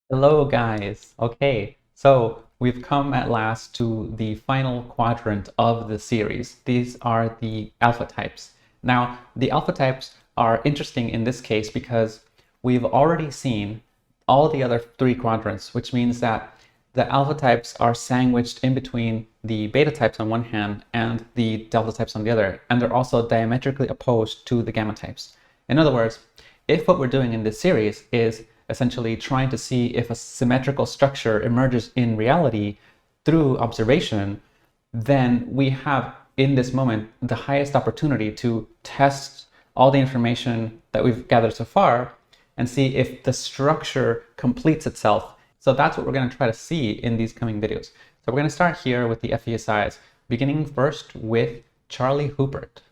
Hello, guys. Okay, so we've come at last to the final quadrant of the series. These are the alpha types. Now, the alpha types are interesting in this case because we've already seen all the other three quadrants, which means that the alpha types are sandwiched in between the beta types on one hand and the delta types on the other, and they're also diametrically opposed to the gamma types. In other words, if what we're doing in this series is essentially trying to see if a symmetrical structure emerges in reality through observation, then we have in this moment the highest opportunity to test all the information that we've gathered so far and see if the structure completes itself. So that's what we're going to try to see in these coming videos. So we're going to start here with the FESIs, beginning first with Charlie Houpert.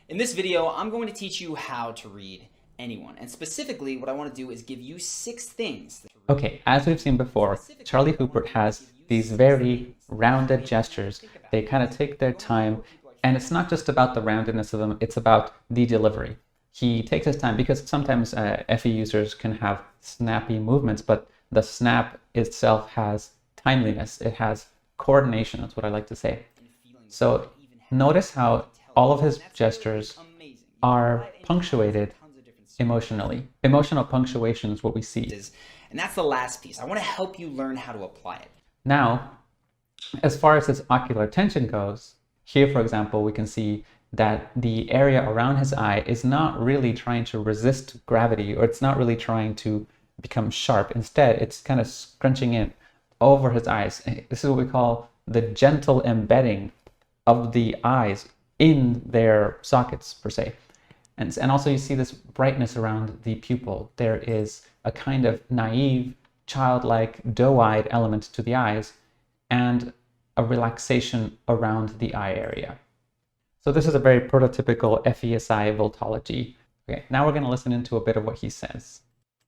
In this video, I'm going to teach you how to read anyone. And specifically, what I want to do is give you 6 things. Okay, as we've seen before, Charlie Houpert has these very rounded gestures. They kind of take their time, and it's not just about the roundedness of them, it's about the delivery. He takes his time because sometimes FE users can have snappy movements, but the snap itself has timeliness. It has coordination, that's what I like to say. So notice how all of his gestures are punctuated emotionally. Emotional punctuation is what we see. And that's the last piece. I want to help you learn how to apply it. Now, as far as his ocular tension goes, here, for example, we can see that the area around his eye is not really trying to resist gravity, or it's not really trying to become sharp. Instead, it's kind of scrunching in over his eyes. This is what we call the gentle embedding of the eyes in their sockets, per se. And also you see this brightness around the pupil. There is a kind of naive, childlike, doe-eyed element to the eyes and a relaxation around the eye area. So this is a very prototypical FESI voltology. Okay, now we're going to listen into a bit of what he says.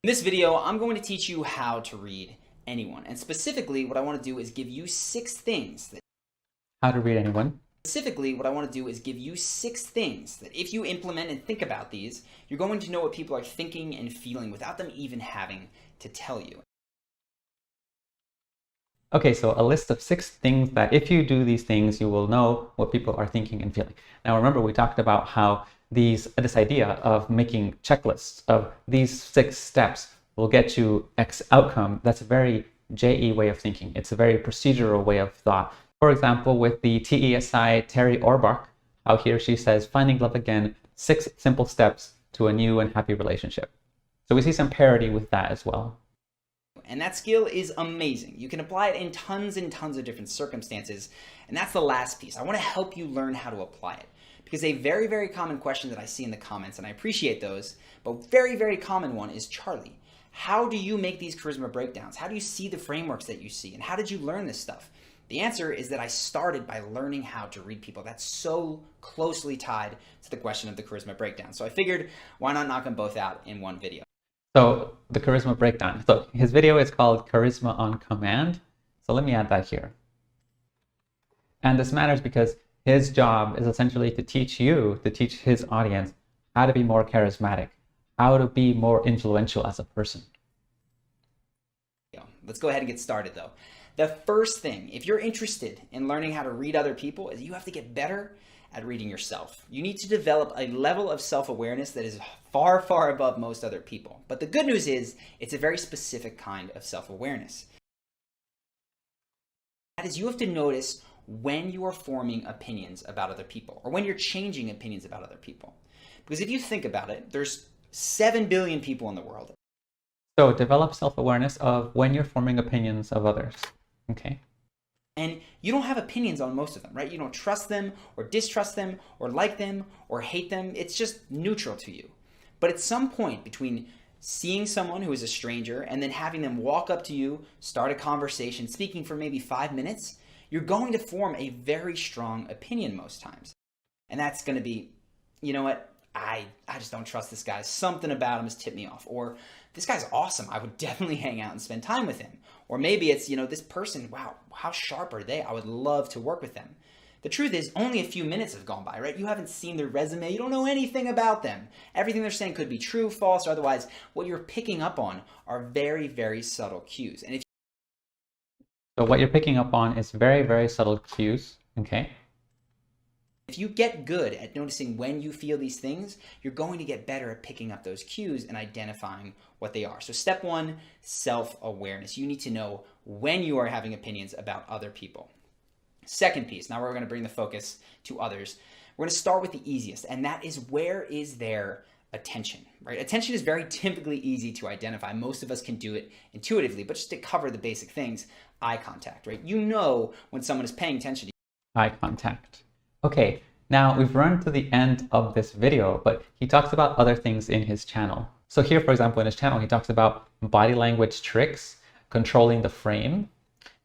In this video, I'm going to teach you how to read anyone. And specifically, what I want to do is give you 6 things. How to read anyone. Specifically, what I want to do is give you 6 things that if you implement and think about these, you're going to know what people are thinking and feeling without them even having to tell you. Okay, so a list of 6 things that if you do these things, you will know what people are thinking and feeling. Now, remember, we talked about how this idea of making checklists of these 6 steps will get you X outcome. That's a very JE way of thinking. It's a very procedural way of thought. For example, with the TESI Terry Orbach, how he or she says, finding love again, 6 simple steps to a new and happy relationship. So we see some parity with that as well. And that skill is amazing. You can apply it in tons and tons of different circumstances. And that's the last piece. I want to help you learn how to apply it. Because a very, very common question that I see in the comments, and I appreciate those, but very, very common one is, Charlie, how do you make these charisma breakdowns? How do you see the frameworks that you see? And how did you learn this stuff? The answer is that I started by learning how to read people. That's so closely tied to the question of the charisma breakdown. So I figured, why not knock them both out in one video? So the charisma breakdown. So his video is called Charisma on Command. So let me add that here. And this matters because his job is essentially to teach you, to teach his audience how to be more charismatic, how to be more influential as a person. Let's go ahead and get started though. The first thing, if you're interested in learning how to read other people, is you have to get better at reading yourself. You need to develop a level of self-awareness that is far, far above most other people. But the good news is it's a very specific kind of self-awareness. That is, you have to notice when you are forming opinions about other people or when you're changing opinions about other people. Because if you think about it, there's 7 billion people in the world. So develop self-awareness of when you're forming opinions of others. Okay. And you don't have opinions on most of them, right? You don't trust them or distrust them or like them or hate them. It's just neutral to you. But at some point between seeing someone who is a stranger and then having them walk up to you, start a conversation, speaking for maybe 5 minutes, you're going to form a very strong opinion most times. And that's going to be, you know what? I just don't trust this guy. Something about him has tipped me off. Or this guy's awesome. I would definitely hang out and spend time with him. Or maybe it's, this person, wow, how sharp are they? I would love to work with them. The truth is, only a few minutes have gone by, right? You haven't seen their resume. You don't know anything about them. Everything they're saying could be true, false, or otherwise. What you're picking up on are very, very subtle cues. And So what you're picking up on is very, very subtle cues, okay? if you get good at noticing when you feel these things, you're going to get better at picking up those cues and identifying what they are. So step one, self-awareness. You need to know when you are having opinions about other people. Second piece, now we're going to bring the focus to others. We're going to start with the easiest, and that is, where is their attention, right? Attention is very typically easy to identify. Most of us can do it intuitively, but just to cover the basic things, eye contact, right? You know when someone is paying attention to you. Eye contact. Okay, now we've run to the end of this video, but he talks about other things in his channel. So here, for example, in his channel, he talks about body language tricks, controlling the frame,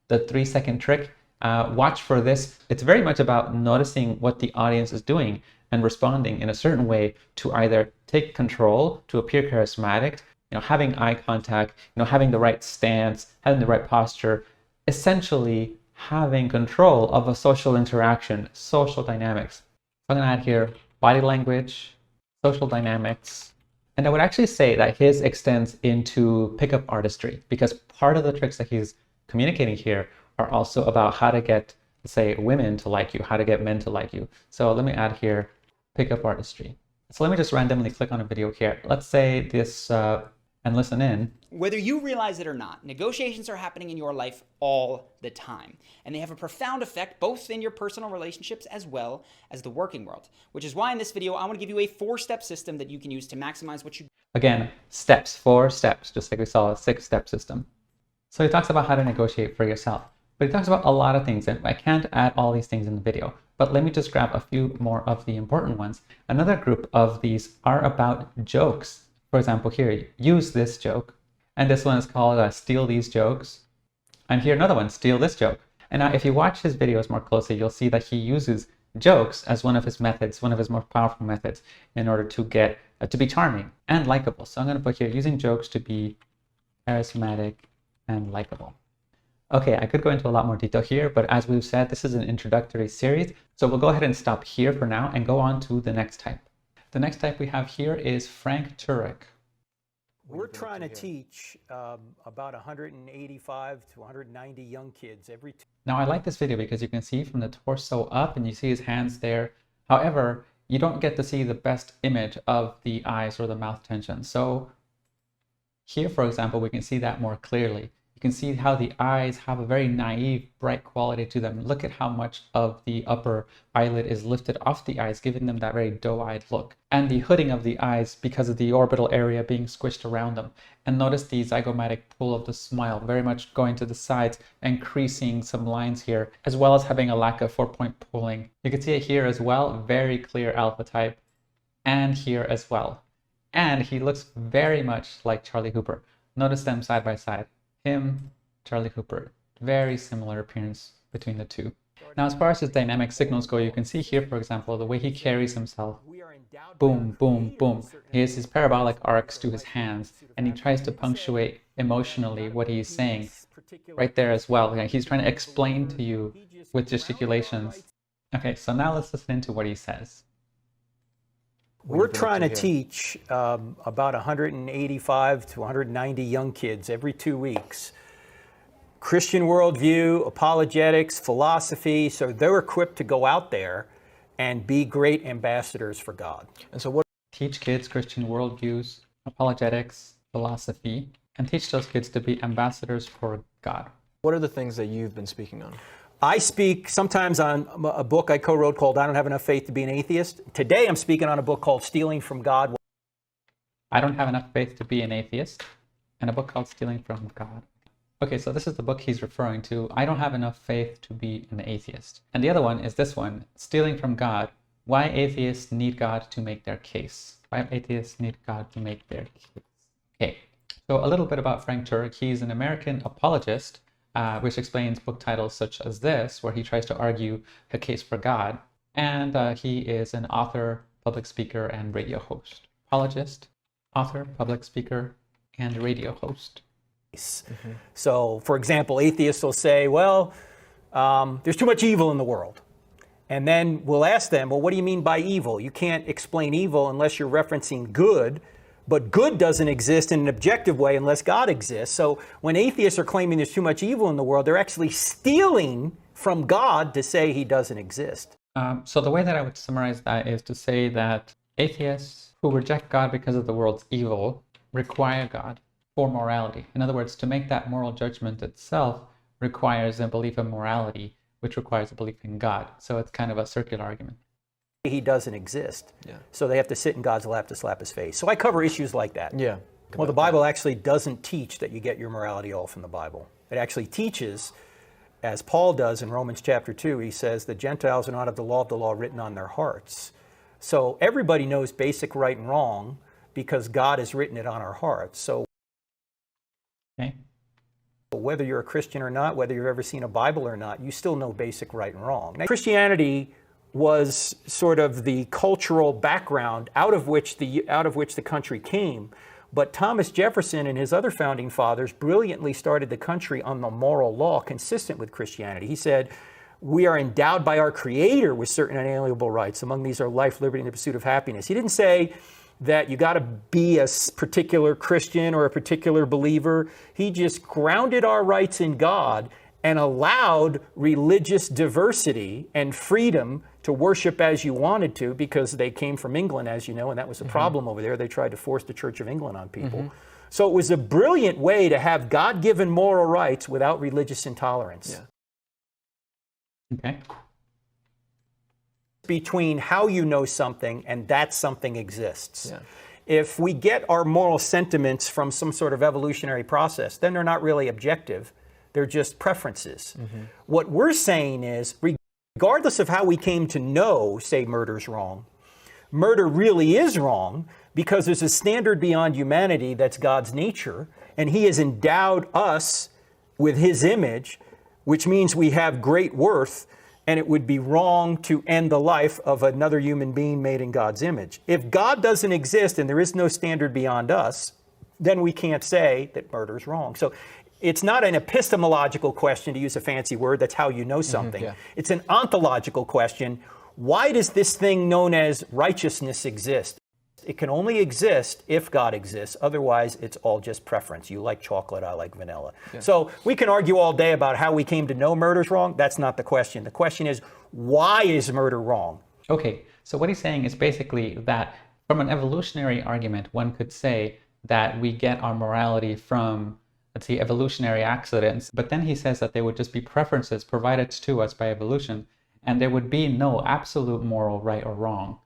the 3-second trick. Watch for this. It's very much about noticing what the audience is doing and responding in a certain way to either take control, to appear charismatic, having eye contact, having the right stance, having the right posture, essentially having control of a social interaction, social dynamics. I'm going to add here body language, social dynamics, and I would actually say that his extends into pickup artistry, because part of the tricks that he's communicating here are also about how to get, say, women to like you, how to get men to like you. So let me add here pickup artistry. So let me just randomly click on a video here. Let's say this and listen in. Whether you realize it or not, negotiations are happening in your life all the time, and they have a profound effect both in your personal relationships as well as the working world, which is why in this video I want to give you a 4-step system that you can use to maximize what you... Again, steps, 4 steps, just like we saw a 6-step system. So he talks about how to negotiate for yourself, but he talks about a lot of things, and I can't add all these things in the video, but let me just grab a few more of the important ones. Another group of these are about jokes. For example, here, use this joke. And this one is called steal these jokes. And here another one, steal this joke. And now if you watch his videos more closely, you'll see that he uses jokes as one of his methods, one of his most powerful methods in order to get to be charming and likable. So I'm going to put here, using jokes to be charismatic and likable. Okay, I could go into a lot more detail here, but as we've said, this is an introductory series. So we'll go ahead and stop here for now and go on to the next type. The next type we have here is Frank Turek. We're trying to teach about 185 to 190 young kids every... Now I like this video because you can see from the torso up and you see his hands there. However, you don't get to see the best image of the eyes or the mouth tension. So here, for example, we can see that more clearly. You can see how the eyes have a very naive, bright quality to them. Look at how much of the upper eyelid is lifted off the eyes, giving them that very doe-eyed look. And the hooding of the eyes because of the orbital area being squished around them. And notice the zygomatic pull of the smile, very much going to the sides and creasing some lines here, as well as having a lack of 4-point pulling. You can see it here as well, very clear alpha type, and here as well. And he looks very much like Charlie Hooper. Notice them side by side. Him, Charlie Hooper, very similar appearance between the two. Now, as far as his dynamic signals go, you can see here, for example, the way he carries himself. Boom, boom, boom. He has his parabolic arcs to his hands, and he tries to punctuate emotionally what he's saying right there as well. He's trying to explain to you with gesticulations. Okay, so now let's listen to what he says. We're trying to teach about 185 to 190 young kids every 2 weeks. Christian worldview, apologetics, philosophy, so they're equipped to go out there and be great ambassadors for God. And so what? Teach kids Christian worldviews, apologetics, philosophy, and teach those kids to be ambassadors for God. What are the things that you've been speaking on? I speak sometimes on a book I co-wrote called I Don't Have Enough Faith to Be an Atheist. Today I'm speaking on a book called Stealing from God. I Don't Have Enough Faith to Be an Atheist, and a book called Stealing from God. Okay, so this is the book he's referring to. I Don't Have Enough Faith to Be an Atheist. And the other one is this one, Stealing from God, Why Atheists Need God to Make Their Case. Why atheists need God to make their case. Okay, so a little bit about Frank Turek. He's an American apologist, which explains book titles such as this, where he tries to argue a case for God. And he is an author, public speaker, and radio host. Apologist, author, public speaker, and radio host. Mm-hmm. So, for example, atheists will say, well, there's too much evil in the world. And then we'll ask them, well, what do you mean by evil? You can't explain evil unless you're referencing good, but good doesn't exist in an objective way unless God exists. So when atheists are claiming there's too much evil in the world, they're actually stealing from God to say he doesn't exist. So the way that I would summarize that is to say that atheists who reject God because of the world's evil require God for morality. In other words, to make that moral judgment itself requires a belief in morality, which requires a belief in God. So it's kind of a circular argument. He doesn't exist. Yeah. So they have to sit in God's lap to slap his face. So I cover issues like that. Yeah. Well, the Bible actually doesn't teach that you get your morality all from the Bible. It actually teaches, as Paul does in Romans chapter 2, he says the Gentiles are not of the law written on their hearts. So everybody knows basic right and wrong because God has written it on our hearts. So Okay. whether you're a Christian or not, whether you've ever seen a Bible or not, you still know basic right and wrong. Now, Christianity was sort of the cultural background out of which the country came. But Thomas Jefferson and his other founding fathers brilliantly started the country on the moral law consistent with Christianity. He said, we are endowed by our Creator with certain unalienable rights. Among these are life, liberty, and the pursuit of happiness. He didn't say that you got to be a particular Christian or a particular believer. He just grounded our rights in God and allowed religious diversity and freedom to worship as you wanted to, because they came from England, as you know, and that was a problem over there. They tried to force the Church of England on people. So it was a brilliant way to have God-given moral rights without religious intolerance. Yeah. Okay. Between how you know something and that something exists. Yeah. If we get our moral sentiments from some sort of evolutionary process, then they're not really objective. They're just preferences. What we're saying is, regardless of how we came to know, say, murder's wrong, murder really is wrong because there's a standard beyond humanity that's God's nature, and he has endowed us with his image, which means we have great worth, and it would be wrong to end the life of another human being made in God's image. If God doesn't exist and there is no standard beyond us, then we can't say that murder's wrong. So it's not an epistemological question, to use a fancy word, that's how you know something. yeah. It's an ontological question. Why does this thing known as righteousness exist? It can only exist if God exists. Otherwise, it's all just preference. You like chocolate, I like vanilla. Yeah. So we can argue all day about how we came to know murder's wrong. That's not the question. The question is, why is murder wrong? Okay, so what he's saying is basically that from an evolutionary argument, one could say that we get our morality from, let's see, evolutionary accidents, but then he says that they would just be preferences provided to us by evolution, and there would be no absolute moral right or wrong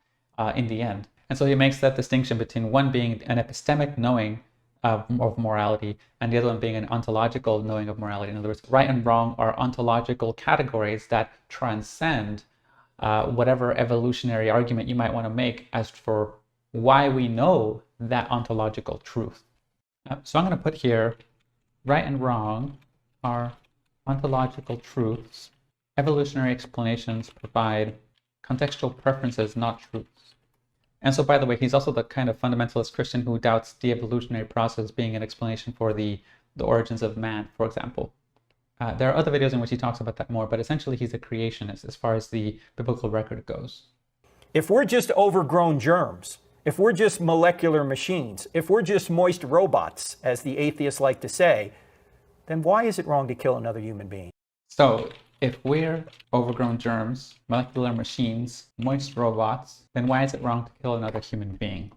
in the end. And so he makes that distinction between one being an epistemic knowing of morality and the other one being an ontological knowing of morality. In other words, right and wrong are ontological categories that transcend whatever evolutionary argument you might want to make as for why we know that ontological truth. So I'm going to put here, right and wrong are ontological truths. Evolutionary explanations provide contextual preferences, not truths. And so, by the way, he's also the kind of fundamentalist Christian who doubts the evolutionary process being an explanation for the origins of man, for example. There are other videos in which he talks about that more, but essentially he's a creationist as far as the biblical record goes. If we're just overgrown germs, if we're just molecular machines, if we're just moist robots, as the atheists like to say, then why is it wrong to kill another human being? So, if we're overgrown germs, molecular machines, moist robots, then why is it wrong to kill another human being?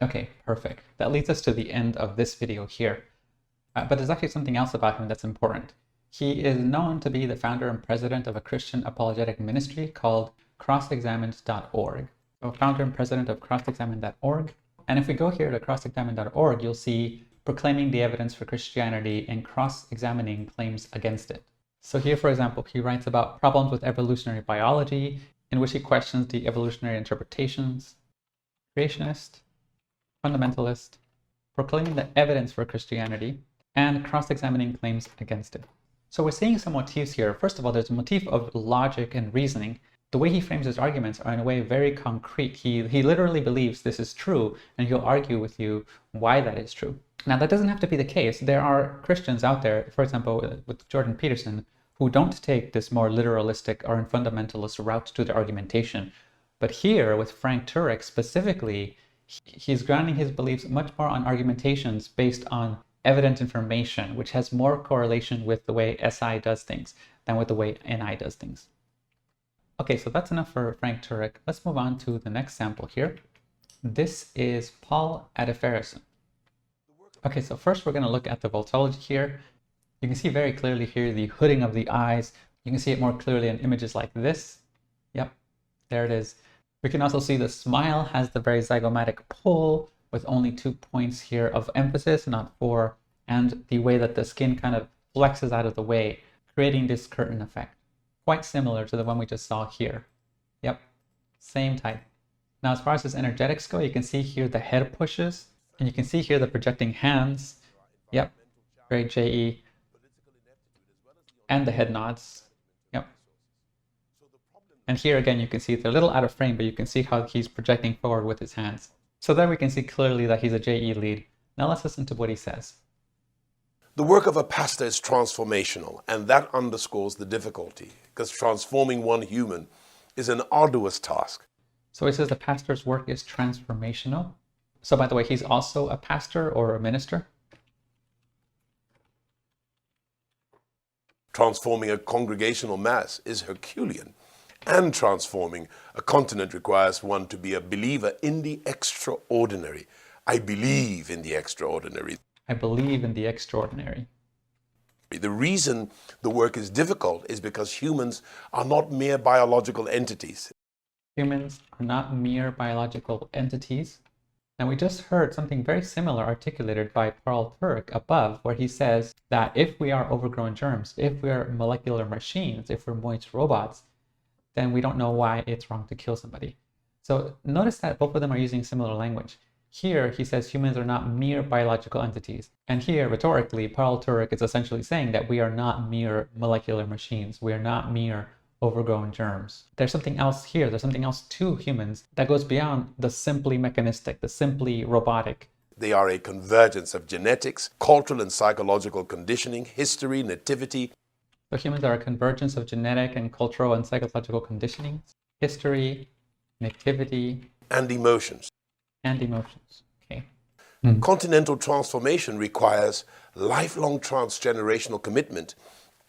Okay, perfect. That leads us to the end of this video here. But there's actually something else about him that's important. He is known to be the founder and president of a Christian apologetic ministry called crossexamined.org. So founder and president of crossexamined.org. And if we go here to crossexamined.org, you'll see proclaiming the evidence for Christianity and cross-examining claims against it. So here, for example, he writes about problems with evolutionary biology, in which he questions the evolutionary interpretations, creationist, fundamentalist, proclaiming the evidence for Christianity, and cross-examining claims against it. So we're seeing some motifs here. First of all, there's a motif of logic and reasoning. The way he frames his arguments are in a way very concrete. He literally believes this is true, and he'll argue with you why that is true. Now, that doesn't have to be the case. There are Christians out there, for example, with Jordan Peterson, who don't take this more literalistic or fundamentalist route to their argumentation. But here, with Frank Turek specifically, he's grounding his beliefs much more on argumentations based on evident information, which has more correlation with the way SI does things than with the way NI does things. Okay, so that's enough for Frank Turek. Let's move on to the next sample here. This is Paul Adefarasin. Okay, so first we're going to look at the voltology here. You can see very clearly here the hooding of the eyes. You can see it more clearly in images like this. Yep, there it is. We can also see the smile has the very zygomatic pull with only 2 points here of emphasis, not 4, and the way that the skin kind of flexes out of the way, creating this curtain effect. Quite similar to the one we just saw here. Yep, same type. Now, as far as his energetics go, you can see here the head pushes, and you can see here the projecting hands. Yep, very JE. And the head nods. Yep. And here again, you can see they're a little out of frame, but you can see how he's projecting forward with his hands. So there we can see clearly that he's a JE lead. Now let's listen to what he says. The work of a pastor is transformational, and that underscores the difficulty, because transforming one human is an arduous task. So he says the pastor's work is transformational. So by the way, he's also a pastor or a minister. Transforming a congregational mass is Herculean, and transforming a continent requires one to be a believer in the extraordinary. I believe in the extraordinary. I believe in the extraordinary. The reason the work is difficult is because humans are not mere biological entities. Humans are not mere biological entities. And we just heard something very similar articulated by Paul Turek above, where he says that if we are overgrown germs, if we are molecular machines, if we're moist robots, then we don't know why it's wrong to kill somebody. So notice that both of them are using similar language. Here, he says humans are not mere biological entities. And here, rhetorically, Paul Turek is essentially saying that we are not mere molecular machines. We are not mere overgrown germs. There's something else here. There's something else to humans that goes beyond the simply mechanistic, the simply robotic. They are a convergence of genetics, cultural and psychological conditioning, history, nativity. So humans are a convergence of genetic and cultural and psychological conditioning, history, nativity, and emotions. And emotions. Okay. Continental transformation requires lifelong transgenerational commitment,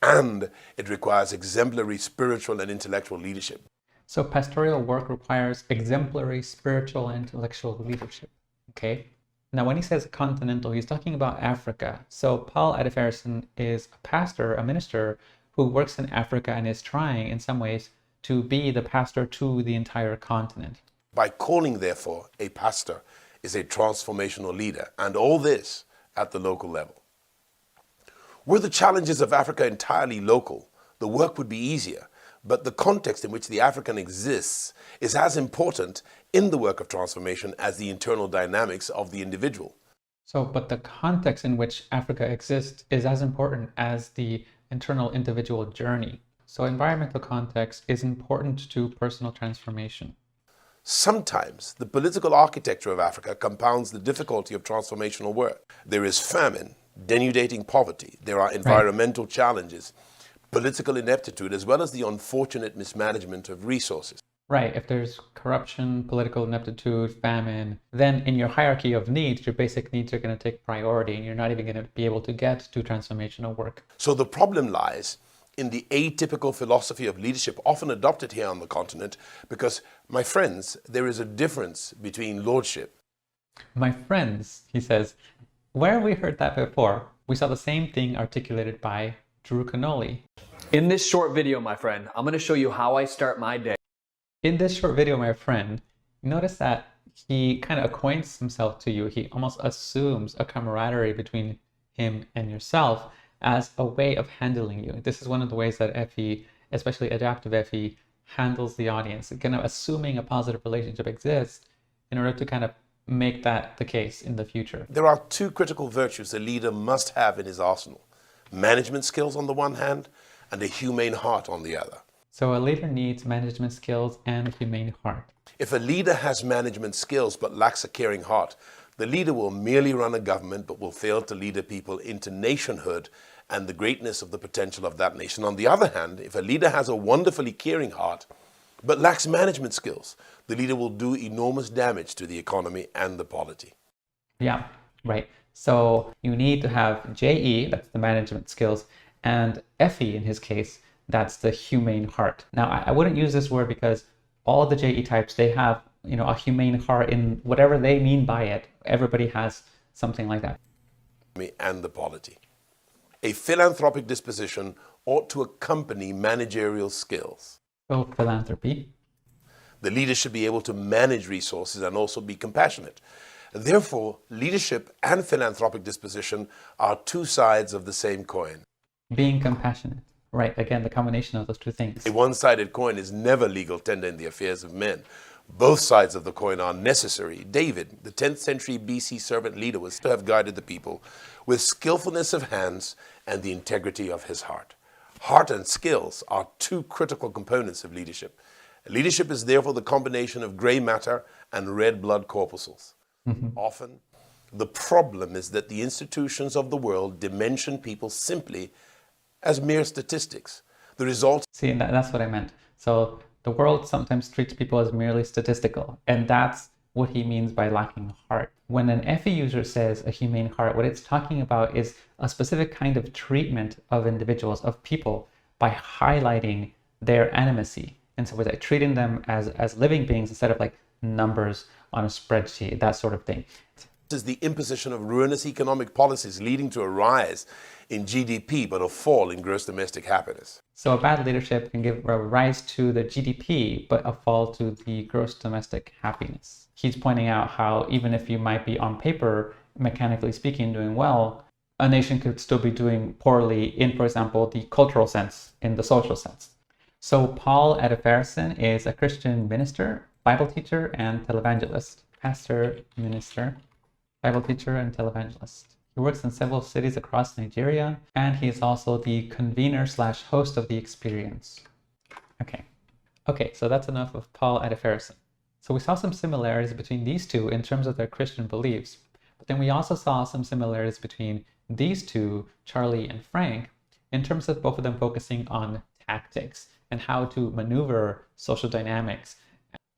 and it requires exemplary spiritual and intellectual leadership. So pastoral work requires exemplary spiritual and intellectual leadership. Okay. Now, when he says continental, he's talking about Africa. So Paul Adefarasin is a pastor, a minister who works in Africa and is trying in some ways to be the pastor to the entire continent. By calling, therefore, a pastor is a transformational leader, and all this at the local level. Were the challenges of Africa entirely local, the work would be easier, but the context in which the African exists is as important in the work of transformation as the internal dynamics of the individual. So, but the context in which Africa exists is as important as the internal individual journey. So environmental context is important to personal transformation. Sometimes the political architecture of Africa compounds the difficulty of transformational work. There is famine, denudating poverty. There are environmental challenges, political ineptitude, as well as the unfortunate mismanagement of resources. Right. If there's corruption, political ineptitude, famine, then in your hierarchy of needs, your basic needs are going to take priority and you're not even going to be able to get to transformational work. So the problem lies in the atypical philosophy of leadership often adopted here on the continent, because, my friends, there is a difference between lordship. My friends, he says, where have we heard that before? We saw the same thing articulated by Drew Canole. In this short video, my friend, I'm going to show you how I start my day. In this short video, my friend, notice that he kind of acquaints himself to you. He almost assumes a camaraderie between him and yourself as a way of handling you. This is one of the ways that FE, especially adaptive FE, handles the audience, kind of assuming a positive relationship exists in order to kind of make that the case in the future. There are two critical virtues a leader must have in his arsenal: management skills on the one hand, and a humane heart on the other. So a leader needs management skills and a humane heart. If a leader has management skills but lacks a caring heart, The leader will merely run a government but will fail to lead a people into nationhood and the greatness of the potential of that nation. On the other hand, if a leader has a wonderfully caring heart but lacks management skills, the leader will do enormous damage to the economy and the polity. Yeah, right. So you need to have JE, that's the management skills, and FE in his case, that's the humane heart. Now, I wouldn't use this word because all the JE types, they have, a humane heart in whatever they mean by it. Everybody has something like that. And the polity. A philanthropic disposition ought to accompany managerial skills. So philanthropy. The leader should be able to manage resources and also be compassionate. Therefore, leadership and philanthropic disposition are two sides of the same coin. Being compassionate. Right, again, the combination of those two things. A one-sided coin is never legal tender in the affairs of men. Both sides of the coin are necessary. David, the 10th century BC servant leader, was to have guided the people with skillfulness of hands and the integrity of his heart. Heart and skills are two critical components of leadership. Leadership is therefore the combination of gray matter and red blood corpuscles. Often, the problem is that the institutions of the world dimension people simply as mere statistics. The result... See, that's what I meant. So the world sometimes treats people as merely statistical, and that's what he means by lacking heart. When an FE user says a humane heart, what it's talking about is a specific kind of treatment of individuals, of people, by highlighting their animacy. And so we're treating them as living beings instead of like numbers on a spreadsheet, that sort of thing. This is the imposition of ruinous economic policies leading to a rise in GDP but a fall in gross domestic happiness. So a bad leadership can give a rise to the GDP but a fall to the gross domestic happiness. He's pointing out how even if you might be on paper, mechanically speaking, doing well, a nation could still be doing poorly in, for example, the cultural sense, in the social sense. So Paul Adefarasin is a Christian minister, Bible teacher, and televangelist. Pastor, minister, Bible teacher, and televangelist. He works in several cities across Nigeria, and he is also the convener/host of the experience. Okay, so that's enough of Paul Adefarasin. So we saw some similarities between these two in terms of their Christian beliefs, but then we also saw some similarities between these two, Charlie and Frank, in terms of both of them focusing on tactics and how to maneuver social dynamics.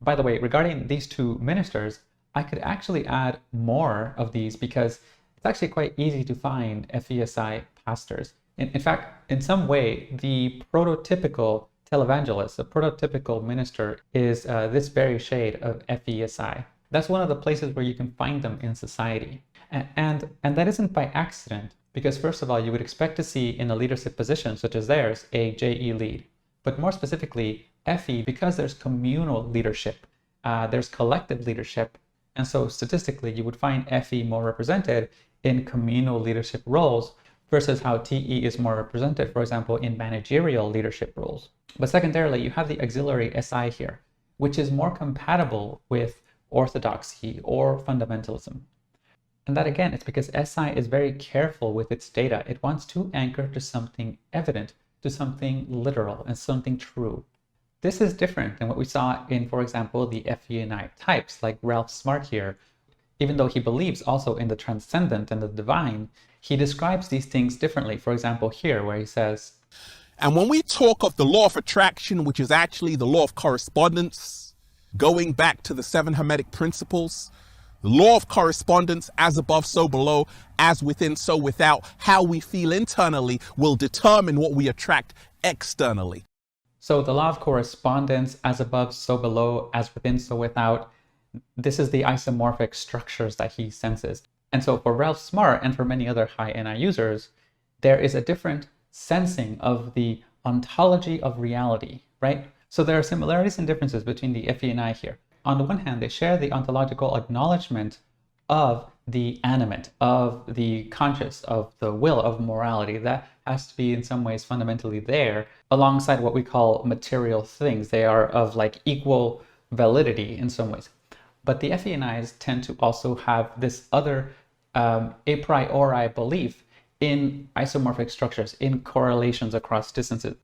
By the way, regarding these two ministers, I could actually add more of these because it's actually quite easy to find FESI pastors. In fact, in some way, the prototypical televangelist, the prototypical minister is this very shade of FESI. That's one of the places where you can find them in society. And that isn't by accident, because first of all, you would expect to see in a leadership position such as theirs, a JE lead. But more specifically, FE, because there's communal leadership, there's collective leadership, and so statistically, you would find FE more represented in communal leadership roles versus how TE is more represented, for example, in managerial leadership roles. But secondarily, you have the auxiliary SI here, which is more compatible with orthodoxy or fundamentalism. And that again, it's because SI is very careful with its data. It wants to anchor to something evident, to something literal and something true. This is different than what we saw in, for example, the FE&I types like Ralph Smart here. Even though he believes also in the transcendent and the divine, he describes these things differently. For example, here where he says, and when we talk of the law of attraction, which is actually the law of correspondence, going back to the 7 Hermetic principles, the law of correspondence, as above, so below, as within, so without, how we feel internally will determine what we attract externally. So the law of correspondence, as above, so below, as within, so without, this is the isomorphic structures that he senses. And so for Ralph Smart and for many other high NI users, there is a different sensing of the ontology of reality, right? So there are similarities and differences between the FE and I here. On the one hand, they share the ontological acknowledgement of the animate, of the conscious, of the will, of morality. That has to be in some ways fundamentally there alongside what we call material things. They are of like equal validity in some ways. But the FE&Is tend to also have this other a priori belief in isomorphic structures, in correlations across distances.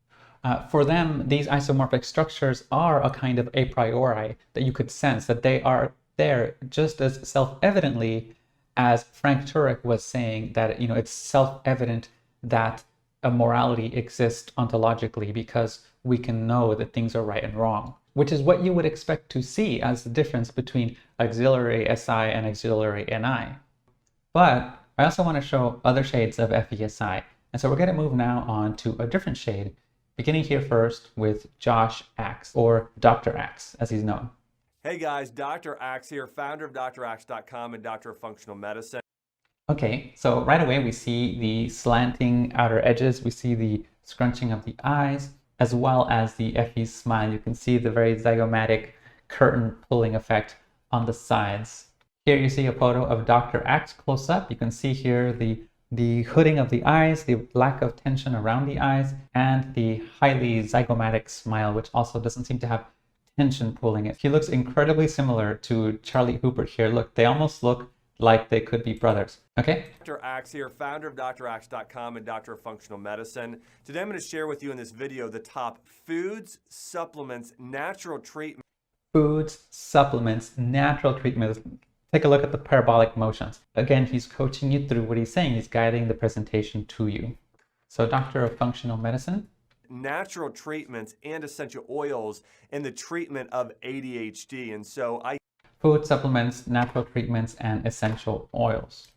For them, these isomorphic structures are a kind of a priori that you could sense, that they are there just as self-evidently as Frank Turek was saying that, it's self-evident that a morality exists ontologically because we can know that things are right and wrong, which is what you would expect to see as the difference between auxiliary SI and auxiliary NI. But I also want to show other shades of FESI. And so we're going to move now on to a different shade, beginning here first with Josh Axe, or Dr. Axe, as he's known. Hey guys, Dr. Axe here, founder of draxe.com and Doctor of Functional Medicine. Okay, so right away we see the slanting outer edges, we see the scrunching of the eyes, as well as the FE smile. You can see the very zygomatic curtain pulling effect on the sides. Here you see a photo of Dr. Axe close up. You can see here the hooding of the eyes, the lack of tension around the eyes, and the highly zygomatic smile, which also doesn't seem to have tension pulling it. He looks incredibly similar to Charlie Hooper here. Look, they almost look like they could be brothers. Okay? Dr. Axe here, founder of draxe.com and Doctor of Functional Medicine. Today I'm going to share with you in this video the top foods, supplements, natural treatments. Foods, supplements, natural treatments. Take a look at the parabolic motions. Again, he's coaching you through what he's saying. He's guiding the presentation to you. So Doctor of Functional Medicine. Natural treatments and essential oils in the treatment of ADHD. And so I Food, supplements, natural treatments, and essential oils.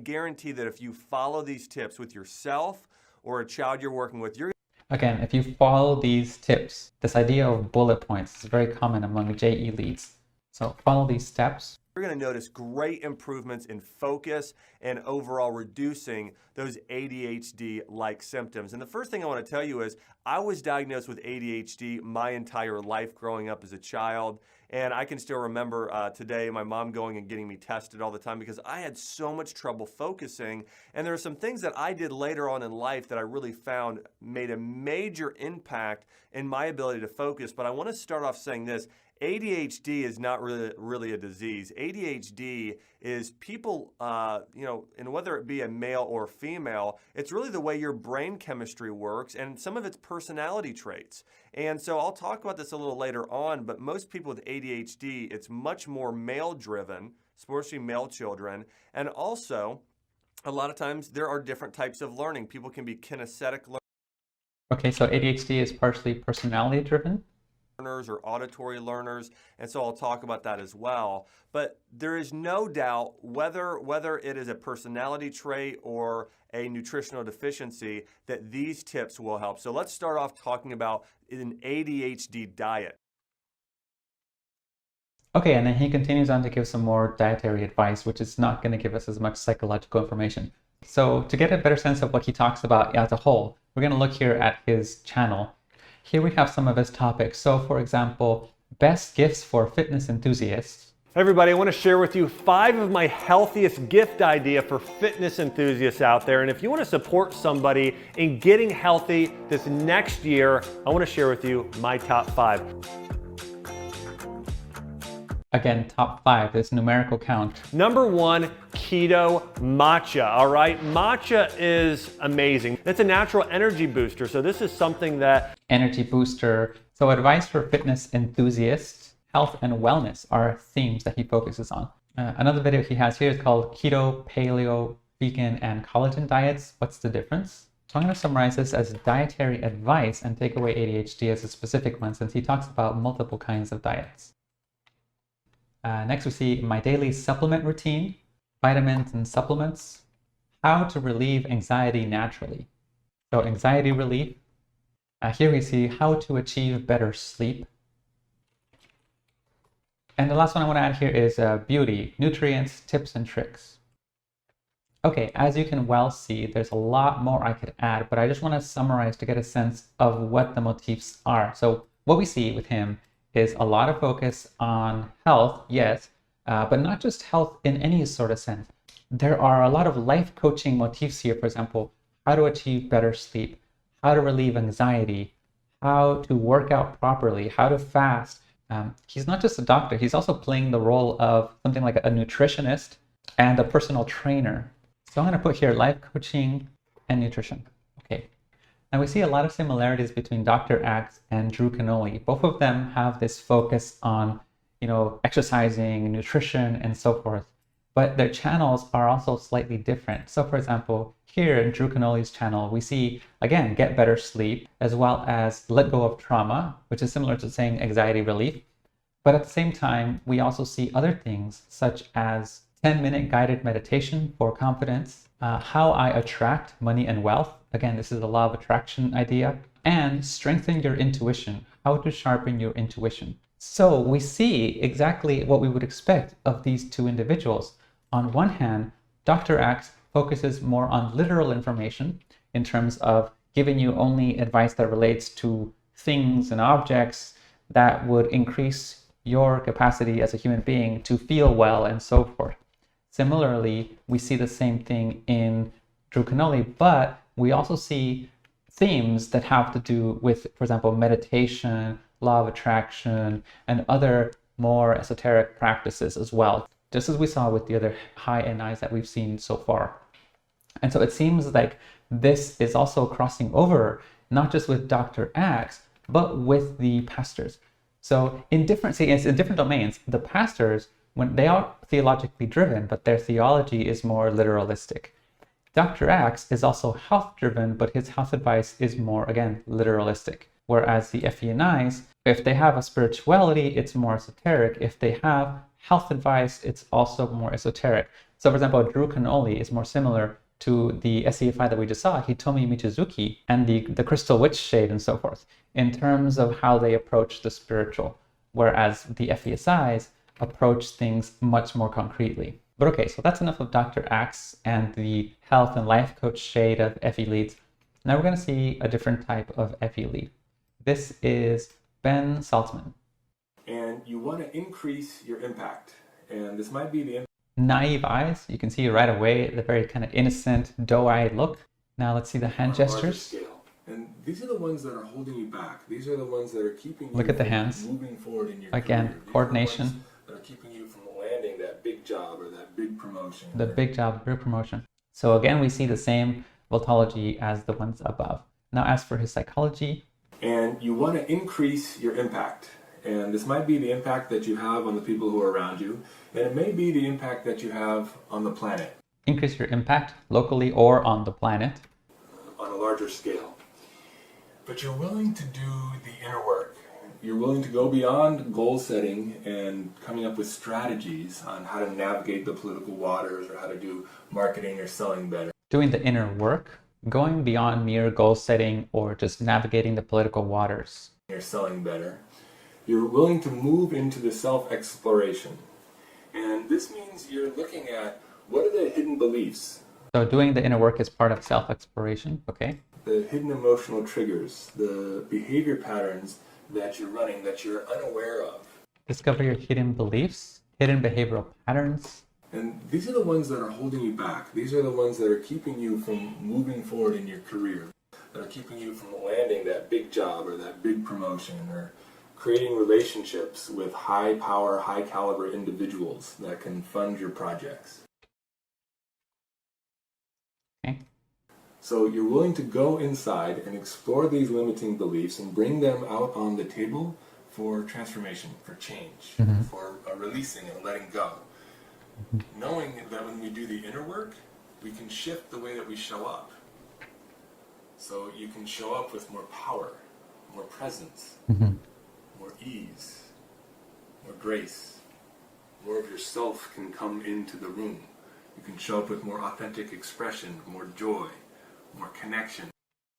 guarantee that if you follow these tips with yourself or a child you're working with, you're Again, if you follow these tips, this idea of bullet points is very common among JE leads. So follow these steps. You're going to notice great improvements in focus and overall reducing those ADHD-like symptoms. And the first thing I want to tell you is I was diagnosed with ADHD my entire life growing up as a child. And I can still remember today my mom going and getting me tested all the time because I had so much trouble focusing. And there are some things that I did later on in life that I really found made a major impact in my ability to focus. But I want to start off saying this. ADHD is not really a disease. ADHD is people, and whether it be a male or female, it's really the way your brain chemistry works and some of its personality traits. And so I'll talk about this a little later on, but most people with ADHD, it's much more male-driven, especially male children. And also, a lot of times there are different types of learning. People can be kinesthetic Okay, so ADHD is partially personality-driven. Learners or auditory learners, and so I'll talk about that as well. But there is no doubt whether it is a personality trait or a nutritional deficiency that these tips will help. So let's start off talking about an ADHD diet. Okay, and then he continues on to give some more dietary advice, which is not going to give us as much psychological information. So to get a better sense of what he talks about as a whole, we're going to look here at his channel. Here we have some of his topics. So for example, best gifts for fitness enthusiasts. Hey everybody, I want to share with you 5 of my healthiest gift idea for fitness enthusiasts out there. And if you want to support somebody in getting healthy this next year, I want to share with you my top 5. Again, top 5, this numerical count. Number 1, keto matcha, all right? Matcha is amazing. It's a natural energy booster, so this is something that... Energy booster. So advice for fitness enthusiasts, health and wellness are themes that he focuses on. Another video he has here is called Keto, Paleo, Vegan, and Collagen Diets. What's the difference? So I'm going to summarize this as dietary advice and take away ADHD as a specific one since he talks about multiple kinds of diets. Next we see my daily supplement routine, vitamins and supplements, how to relieve anxiety naturally. So anxiety relief. Here we see how to achieve better sleep. And the last one I want to add here is beauty, nutrients, tips and tricks. Okay, as you can well see, there's a lot more I could add, but I just want to summarize to get a sense of what the motifs are. So what we see with him is a lot of focus on health, yes, but not just health in any sort of sense. There are a lot of life coaching motifs here, for example, how to achieve better sleep, how to relieve anxiety, how to work out properly, how to fast. He's not just a doctor, he's also playing the role of something like a nutritionist and a personal trainer. So I'm going to put here life coaching and nutrition. Okay. And we see a lot of similarities between Dr. Axe and Drew Canole. Both of them have this focus on, exercising, nutrition, and so forth. but their channels are also slightly different. So for example, here in Drew Canoli's channel, we see, again, get better sleep, as well as let go of trauma, which is similar to saying anxiety relief. But at the same time, we also see other things such as 10-minute guided meditation for confidence, how I attract money and wealth. Again, this is the law of attraction idea, and strengthen your intuition, how to sharpen your intuition. So we see exactly what we would expect of these two individuals. On one hand, Dr. Axe focuses more on literal information in terms of giving you only advice that relates to things and objects that would increase your capacity as a human being to feel well and so forth. Similarly, we see the same thing in Drew Canoli, but we also see themes that have to do with, for example, meditation, law of attraction, and other more esoteric practices as well, just as we saw with the other high NIs that we've seen so far. And so it seems like this is also crossing over, not just with Dr. Axe, but with the pastors. So in different domains, the pastors, when they are theologically driven, but their theology is more literalistic. Dr. Axe is also health driven, but his health advice is more, again, literalistic. Whereas the FE&Is, if they have a spirituality, it's more esoteric. If they have health advice, it's also more esoteric. So for example, Drew Canoli is more similar to the SEFI that we just saw, Hitomi Michizuki, and the Crystal Witch Shade and so forth, in terms of how they approach the spiritual, whereas the FESIs approach things much more concretely. But okay, so that's enough of Dr. Axe and the health and life coach shade of FE leads. Now we're going to see a different type of FE lead. This is Ben Saltzman. And you want to increase your impact. And this might be the naive eyes. You can see right away the very kind of innocent, doe-eyed look. Now let's see the hand gestures. Scale. And these are the ones that are holding you back. These are the ones that are keeping you Look at the hands. Moving forward in your Again, career. coordination. That are keeping you from landing that big job or that big promotion. The big job, big promotion. So again, we see the same voltology as the ones above. Now as for his psychology. And you want to increase your impact. And this might be the impact that you have on the people who are around you. And it may be the impact that you have on the planet. Increase your impact locally or on the planet. On a larger scale. But you're willing to do the inner work. You're willing to go beyond goal setting and coming up with strategies on how to navigate the political waters or how to do marketing or selling better. Doing the inner work, going beyond mere goal setting or just navigating the political waters. You're selling better. You're willing to move into the self-exploration. And this means you're looking at what are the hidden beliefs. So doing the inner work is part of self-exploration, okay? The hidden emotional triggers, the behavior patterns that you're running that you're unaware of. Discover your hidden beliefs, hidden behavioral patterns. And these are the ones that are holding you back. These are the ones that are keeping you from moving forward in your career, that are keeping you from landing that big job or that big promotion or creating relationships with high power, high caliber individuals that can fund your projects. Okay. So you're willing to go inside and explore these limiting beliefs and bring them out on the table for transformation, for change, for releasing and letting go. Knowing that when we do the inner work, we can shift the way that we show up. So you can show up with more power, more presence, more ease, more grace. More of yourself can come into the room. You can show up with more authentic expression, more joy, more connection.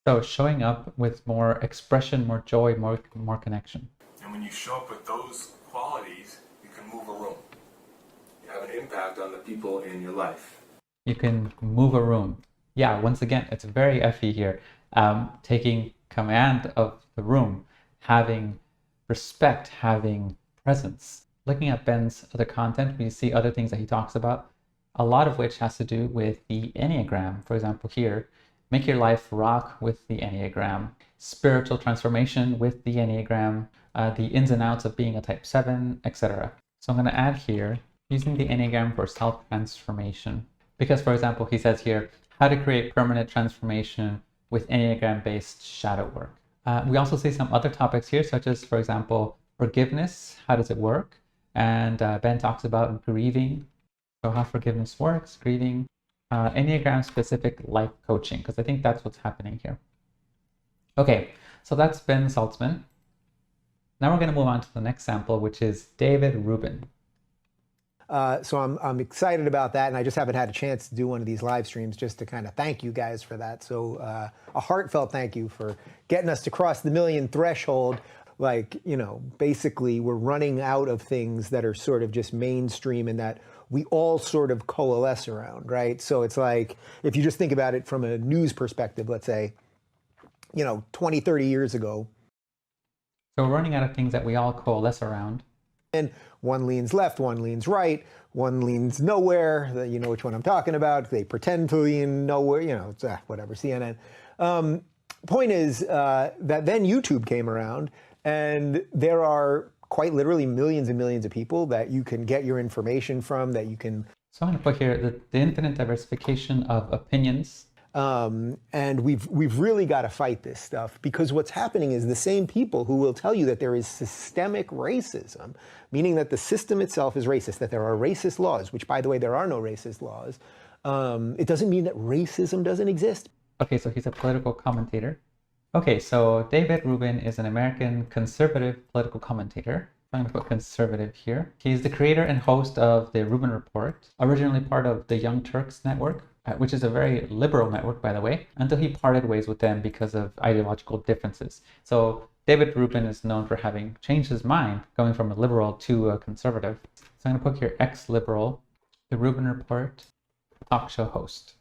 So showing up with more expression, more joy, more connection. And when you show up with those qualities, you can move a room. You have an impact on the people in your life. You can move a room. Yeah, once again, it's very FE here. Taking command of the room, having respect, having presence. Looking at Ben's other content, we see other things that he talks about, a lot of which has to do with the Enneagram. For example, here, make your life rock with the Enneagram, spiritual transformation with the Enneagram, the ins and outs of being a type 7, etc. So I'm going to add here, using the Enneagram for self-transformation. Because, for example, he says here, how to create permanent transformation with Enneagram-based shadow work. We also see some other topics here, such as, for example, forgiveness. How does it work? And Ben talks about grieving. So how forgiveness works, grieving, Enneagram-specific life coaching, because I think that's what's happening here. Okay, so that's Ben Saltzman. Now we're going to move on to the next sample, which is David Rubin. So I'm excited about that, and I just haven't had a chance to do one of these live streams just to kind of thank you guys for that. So a heartfelt thank you for getting us to cross the 1 million threshold. Like, you know, basically we're running out of things that are sort of just mainstream and that we all sort of coalesce around, right? So it's like, if you just think about it from a news perspective, let's say, you know, 20, 30 years ago. So we're running out of things that we all coalesce around. And one leans left, one leans right, one leans nowhere. You know which one I'm talking about. They pretend to lean nowhere, you know, it's, whatever, CNN. Point is that then YouTube came around, and there are quite literally millions and millions of people that you can get your information from, that you can... So I'm going to put here the infinite diversification of opinions. And we've really got to fight this stuff, because what's happening is the same people who will tell you that there is systemic racism, meaning that the system itself is racist, that there are racist laws, which, by the way, there are no racist laws. It doesn't mean that racism doesn't exist. Okay, so he's a political commentator. Okay, so David Rubin is an American conservative political commentator. I'm going to put conservative here. He's the creator and host of the Rubin Report, originally part of the Young Turks Network, which is a very liberal network, by the way, until he parted ways with them because of ideological differences. So David Rubin is known for having changed his mind, going from a liberal to a conservative. So I'm going to put here ex-liberal, the Rubin Report, talk show host.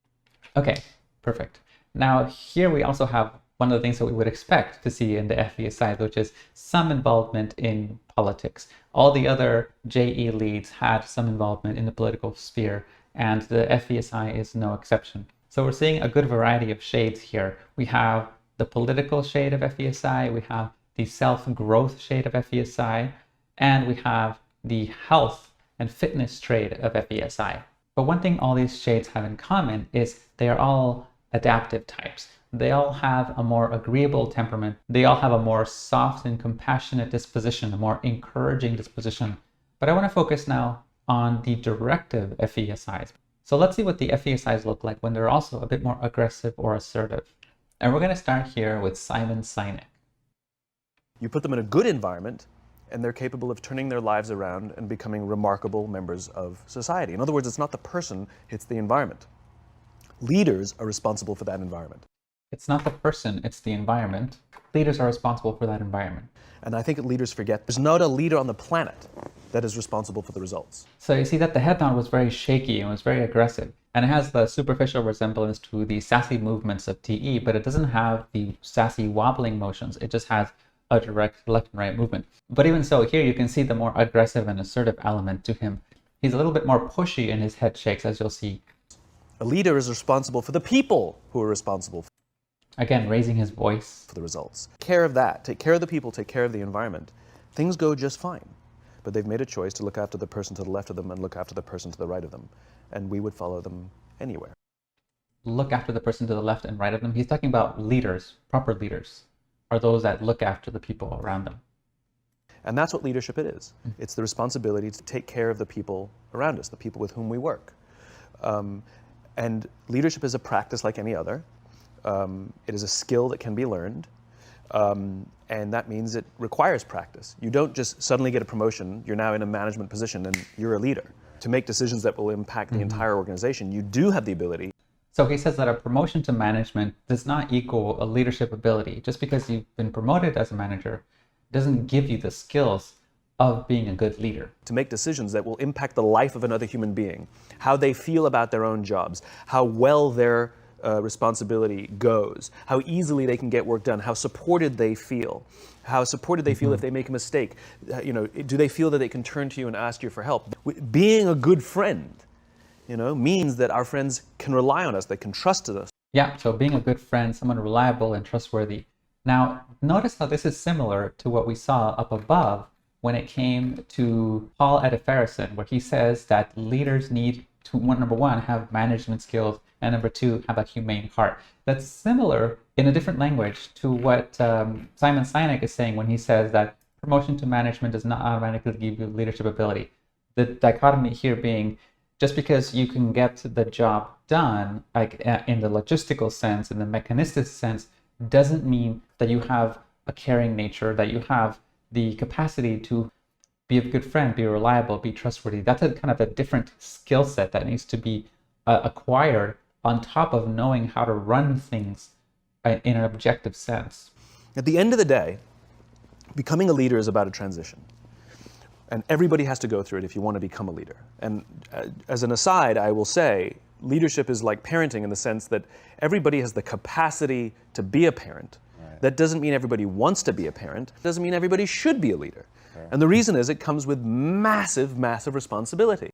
Okay, perfect. Now here we also have one of the things that we would expect to see in the FESI side, which is some involvement in politics. All the other JE leads had some involvement in the political sphere, and the FESI is no exception. So we're seeing a good variety of shades here. We have the political shade of FESI, we have the self-growth shade of FESI, and we have the health and fitness shade of FESI. But one thing all these shades have in common is they are all adaptive types. They all have a more agreeable temperament. They all have a more soft and compassionate disposition, a more encouraging disposition. But I want to focus now on the directive FESIs. So let's see what the FESIs look like when they're also a bit more aggressive or assertive. And we're going to start here with Simon Sinek. You put them in a good environment, and they're capable of turning their lives around and becoming remarkable members of society. In other words, it's not the person, it's the environment. Leaders are responsible for that environment. It's not the person, it's the environment. Leaders are responsible for that environment. And I think leaders forget there's not a leader on the planet that is responsible for the results. So you see that the head nod was very shaky and was very aggressive. And it has the superficial resemblance to the sassy movements of TE, but it doesn't have the sassy wobbling motions. It just has a direct left and right movement. But even so, here you can see the more aggressive and assertive element to him. He's a little bit more pushy in his head shakes, as you'll see. A leader is responsible for the people who are responsible for Again, raising his voice. For the results. Take care of that. Take care of the people, take care of the environment. Things go just fine. But they've made a choice to look after the person to the left of them and look after the person to the right of them. And we would follow them anywhere. Look after the person to the left and right of them. He's talking about leaders. Proper leaders are those that look after the people around them. And that's what leadership is. It's the responsibility to take care of the people around us, the people with whom we work. And leadership is a practice like any other. It is a skill that can be learned, and that means it requires practice. You don't just suddenly get a promotion, you're now in a management position and you're a leader. To make decisions that will impact the entire organization, you do have the ability. So he says that a promotion to management does not equal a leadership ability. Just because you've been promoted as a manager doesn't give you the skills of being a good leader. To make decisions that will impact the life of another human being, how they feel about their own jobs, how well their responsibility goes, how easily they can get work done, how supported they feel, if they make a mistake. Do they feel that they can turn to you and ask you for help? Being a good friend, means that our friends can rely on us, they can trust us. Yeah, so being a good friend, someone reliable and trustworthy. Now, notice how this is similar to what we saw up above when it came to Paul Ediferson, where he says that leaders need to, number one, have management skills, and number two, have a humane heart. That's similar in a different language to what Simon Sinek is saying when he says that promotion to management does not automatically give you leadership ability. The dichotomy here being Just because you can get the job done, like in the logistical sense, in the mechanistic sense, doesn't mean that you have a caring nature, that you have the capacity to be a good friend, be reliable, be trustworthy. That's a kind of a different skill set that needs to be acquired on top of knowing how to run things in an objective sense. At the end of the day, becoming a leader is about a transition. And everybody has to go through it if you want to become a leader. And as an aside, I will say, leadership is like parenting in the sense that everybody has the capacity to be a parent. Right. That doesn't mean everybody wants to be a parent. It doesn't mean everybody should be a leader. Right. And the reason is it comes with massive, massive responsibility.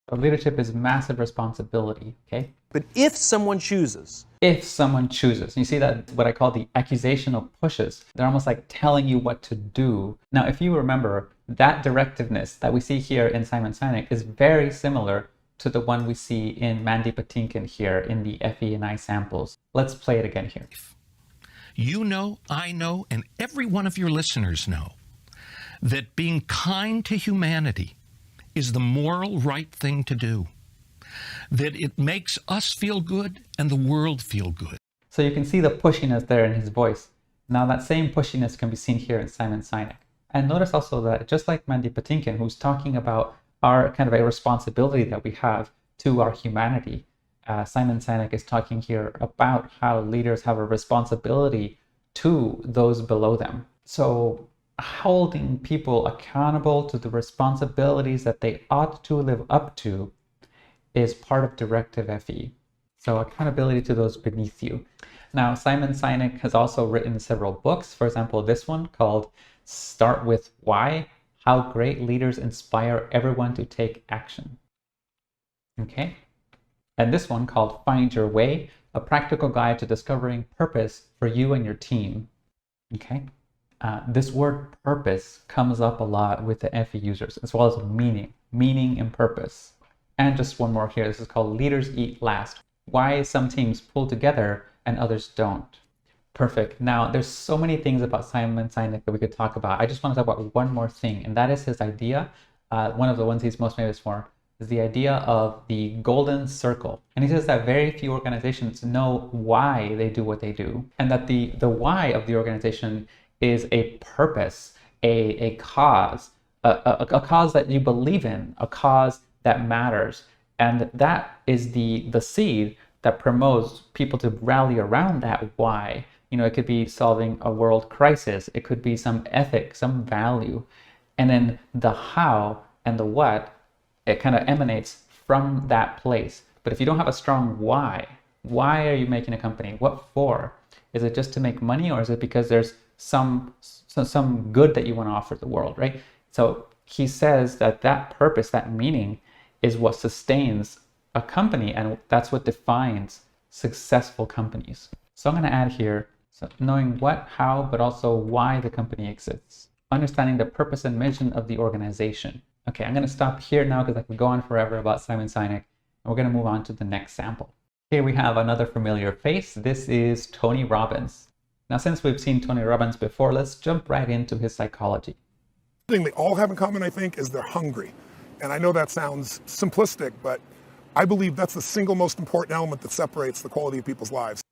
So leadership is massive responsibility, okay? But if someone chooses, you see that what I call the accusational pushes, they're almost like telling you what to do. Now, if you remember, that directiveness that we see here in Simon Sinek is very similar to the one we see in Mandy Patinkin here in the FE&I samples. Let's play it again here. You know, I know, and every one of your listeners know that being kind to humanity is the moral right thing to do. That it makes us feel good and the world feel good. So you can see the pushiness there in his voice. Now that same pushiness can be seen here in Simon Sinek. And notice also that just like Mandy Patinkin, who's talking about our kind of a responsibility that we have to our humanity, Simon Sinek is talking here about how leaders have a responsibility to those below them. So holding people accountable to the responsibilities that they ought to live up to is part of directive FE. So accountability to those beneath you. Now, Simon Sinek has also written several books. For example, this one called Start With Why: How Great Leaders Inspire Everyone to Take Action. Okay. And this one called Find Your Way: A Practical Guide to Discovering Purpose for You and Your Team. Okay. This word purpose comes up a lot with the FE users, as well as meaning and purpose. And just one more here. This is called Leaders Eat Last: Why Some Teams Pull Together and Others Don't. Perfect. Now, there's so many things about Simon Sinek that we could talk about. I just want to talk about one more thing, and that is his idea. One of the ones he's most famous for is the idea of the golden circle. And he says that very few organizations know why they do what they do, and that the why of the organization is a purpose, a cause, a cause that you believe in, a cause that matters. And that is the seed that promotes people to rally around that why. You know, it could be solving a world crisis. It could be some ethic, some value. And then the how and the what, it kind of emanates from that place. But if you don't have a strong why are you making a company? What for? Is it just to make money, or is it because there's some good that you want to offer the world, right? So he says that purpose, that meaning, is what sustains a company, and that's what defines successful companies. So I'm going to add here, so knowing what, how, but also why the company exists. Understanding the purpose and mission of the organization. Okay, I'm going to stop here now because I could go on forever about Simon Sinek, and we're going to move on to the next sample. Here we have another familiar face. This is Tony Robbins. Now, since we've seen Tony Robbins before, let's jump right into his psychology. The thing they all have in common, I think, is they're hungry. And I know that sounds simplistic, but I believe that's the single most important element that separates the quality of people's lives.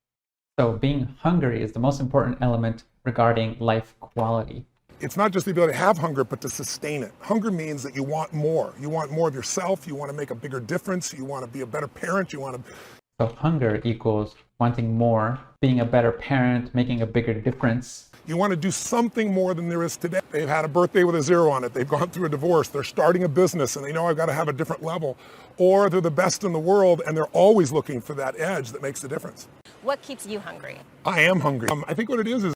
So being hungry is the most important element regarding life quality. It's not just the ability to have hunger, but to sustain it. Hunger means that you want more. You want more of yourself. You want to make a bigger difference. You want to be a better parent. You want to... So hunger equals wanting more, being a better parent, making a bigger difference. You want to do something more than there is today. They've had a birthday with a 0 on it. They've gone through a divorce. They're starting a business and they know I've got to have a different level. Or they're the best in the world and they're always looking for that edge that makes the difference. What keeps you hungry? I am hungry. I think what it is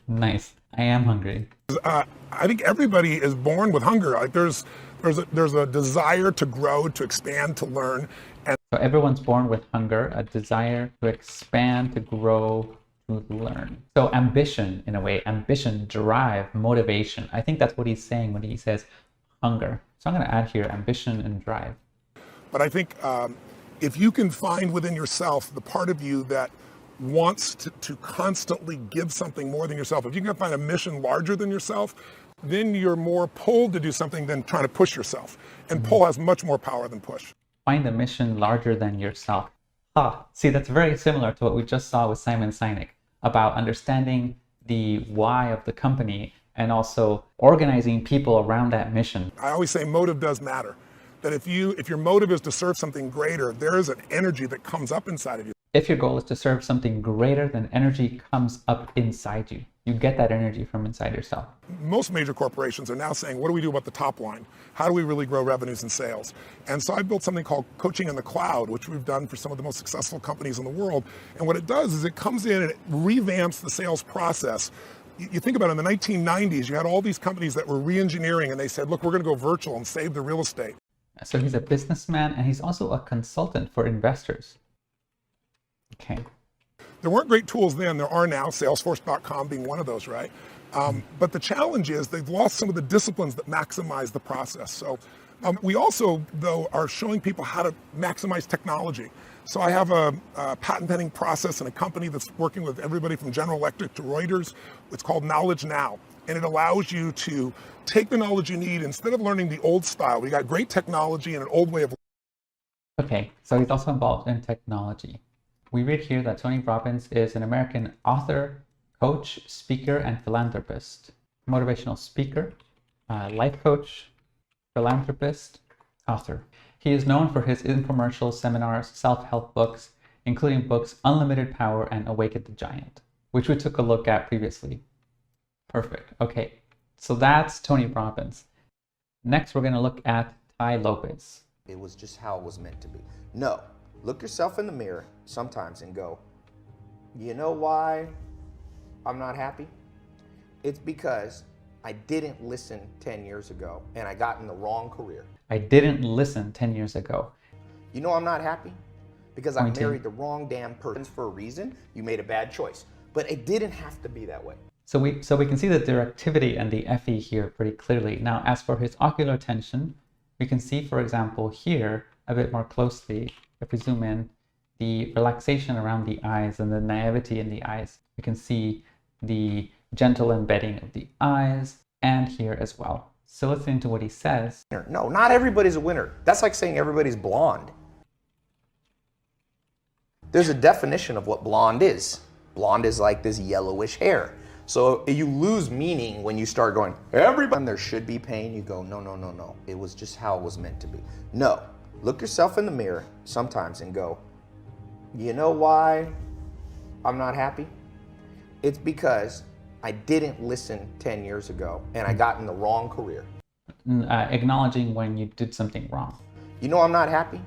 Nice. I am hungry. I think everybody is born with hunger. Like there's a desire to grow, to expand, to learn. And so everyone's born with hunger, a desire to expand, to grow, to learn. So ambition, in a way, ambition, drive, motivation. I think that's what he's saying when he says hunger. So I'm going to add here ambition and drive. But I think if you can find within yourself the part of you that wants to constantly give something more than yourself, if you can find a mission larger than yourself, then you're more pulled to do something than trying to push yourself. And pull has much more power than push. Find a mission larger than yourself. See, that's very similar to what we just saw with Simon Sinek about understanding the why of the company and also organizing people around that mission. I always say motive does matter. That if your motive is to serve something greater, there is an energy that comes up inside of you. If your goal is to serve something greater, then energy comes up inside you. You get that energy from inside yourself. Most major corporations are now saying, what do we do about the top line? How do we really grow revenues and sales? And so I built something called Coaching in the Cloud, which we've done for some of the most successful companies in the world. And what it does is it comes in and it revamps the sales process. You think about it, in the 1990s, you had all these companies that were re-engineering and they said, look, we're going to go virtual and save the real estate. So he's a businessman and he's also a consultant for investors. Okay. There weren't great tools then, there are now, Salesforce.com being one of those, right? But the challenge is they've lost some of the disciplines that maximize the process. So we also, though, are showing people how to maximize technology. So I have a patent pending process in a company that's working with everybody from General Electric to Reuters. It's called Knowledge Now. And it allows you to take the knowledge you need instead of learning the old style. We got great technology and an old way of. Okay, so he's also involved in technology. We read here that Tony Robbins is an American author, coach, speaker, and philanthropist. Motivational speaker, life coach, philanthropist, author. He is known for his infomercials, seminars, self-help books, including books Unlimited Power and Awaken the Giant, which we took a look at previously. Perfect. Okay, so that's Tony Robbins. Next, we're going to look at Tai Lopez. It was just how it was meant to be. No, look yourself in the mirror sometimes and go, you know why I'm not happy? It's because I didn't listen 10 years ago and I got in the wrong career. I didn't listen 10 years ago. You know I'm not happy? Because I married the wrong damn person for a reason. You made a bad choice. But it didn't have to be that way. So we can see the directivity and the FE here pretty clearly. Now, as for his ocular tension, we can see, for example, here a bit more closely, if we zoom in, the relaxation around the eyes and the naivety in the eyes. We can see the gentle embedding of the eyes and here as well. So listen to what he says. No, not everybody's a winner. That's like saying everybody's blonde. There's a definition of what blonde is. Blonde is like this yellowish hair. So you lose meaning when you start going, everybody, there should be pain. You go, no, no, no, no. It was just how it was meant to be. No, look yourself in the mirror sometimes and go, you know why I'm not happy? It's because I didn't listen 10 years ago and I got in the wrong career. Acknowledging when you did something wrong. You know I'm not happy?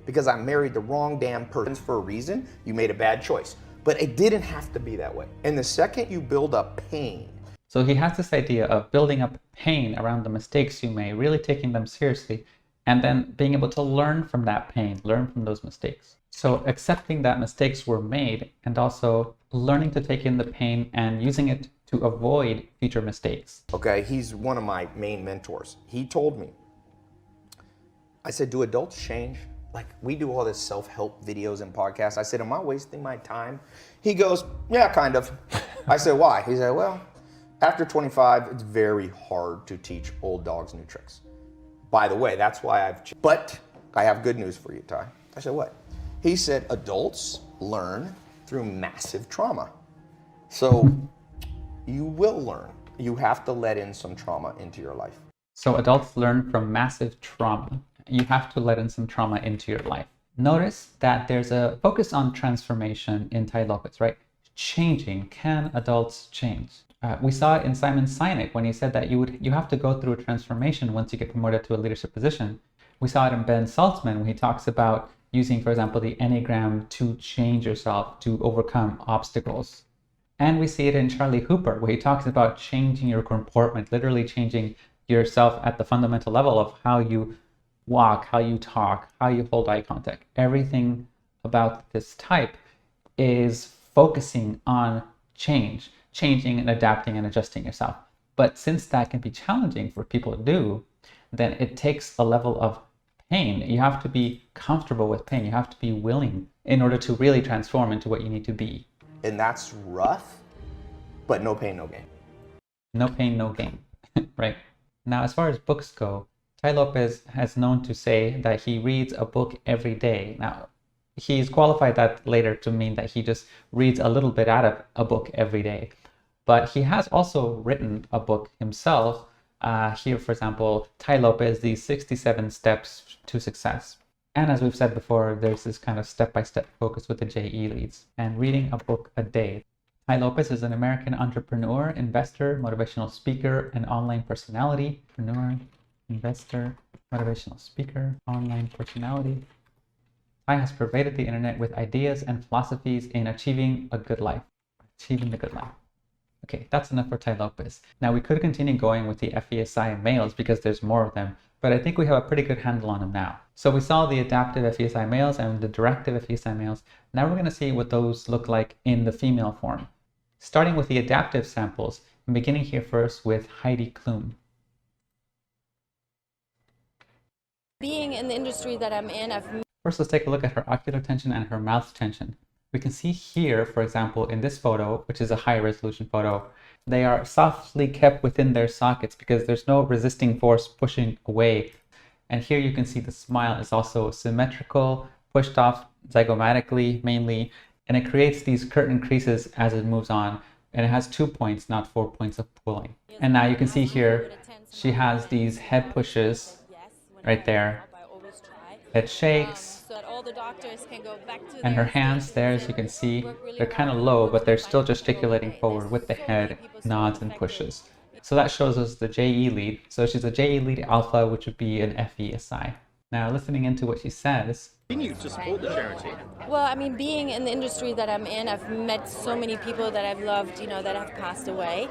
Because I married the wrong damn person for a reason. You made a bad choice. But it didn't have to be that way. And the second you build up pain. So he has this idea of building up pain around the mistakes you made, really taking them seriously, and then being able to learn from that pain, learn from those mistakes. So accepting that mistakes were made and also learning to take in the pain and using it to avoid future mistakes. Okay, he's one of my main mentors. He told me, I said, do adults change? Like, we do all this self-help videos and podcasts. I said, am I wasting my time? He goes, yeah, kind of. I said, why? He said, well, after 25, it's very hard to teach old dogs new tricks. By the way, that's why but I have good news for you, Ty. I said, what? He said, adults learn through massive trauma. So you will learn. You have to let in some trauma into your life. So adults learn from massive trauma. You have to let in some trauma into your life. Notice that there's a focus on transformation in Tai Lopez, right? Changing. Can adults change? We saw it in Simon Sinek when he said that you have to go through a transformation once you get promoted to a leadership position. We saw it in Ben Saltzman when he talks about using, for example, the Enneagram to change yourself, to overcome obstacles. And we see it in Charlie Hooper, where he talks about changing your comportment, literally changing yourself at the fundamental level of how you walk, how you talk, how you hold eye contact. Everything about this type is focusing on change, changing and adapting and adjusting yourself. But since that can be challenging for people to do, then it takes a level of pain. You have to be comfortable with pain. You have to be willing in order to really transform into what you need to be. And that's rough, but no pain, no gain. No pain, no gain. Right. Now, as far as books go, Tai Lopez has known to say that he reads a book every day. Now, he's qualified that later to mean that he just reads a little bit out of a book every day. But he has also written a book himself. Here, for example, Tai Lopez, the 67 Steps to Success. And as we've said before, there's this kind of step-by-step focus with the JE leads and reading a book a day. Tai Lopez is an American entrepreneur, investor, motivational speaker, and online personality. Entrepreneur, investor, motivational speaker, online personality. Tai has pervaded the internet with ideas and philosophies in achieving a good life. Achieving the good life. Okay, that's enough for Tai Lopez. Now we could continue going with the FESI males because there's more of them, but I think we have a pretty good handle on them now. So we saw the adaptive FESI males and the directive FESI males. Now we're going to see what those look like in the female form. Starting with the adaptive samples, I'm beginning here first with Heidi Klum. Being in the industry that I'm in, First, let's take a look at her ocular tension and her mouth tension. We can see here, for example, in this photo, which is a high resolution photo, they are softly kept within their sockets because there's no resisting force pushing away. And here you can see the smile is also symmetrical, pushed off zygomatically mainly, and it creates these curtain creases as it moves on. And it has 2 points, not 4 points of pulling. And now you can see here, she has these head pushes right there. It shakes. And her hands there, as you can see, they're kind of low, but they're still gesticulating forward with the head, nods and pushes. So that shows us the JE lead. So she's a JE lead alpha, which would be an FESI. Now, listening into what she says. Continue to support the charity. Well, I mean, being in the industry that I'm in, I've met so many people that I've loved, you know, that have passed away.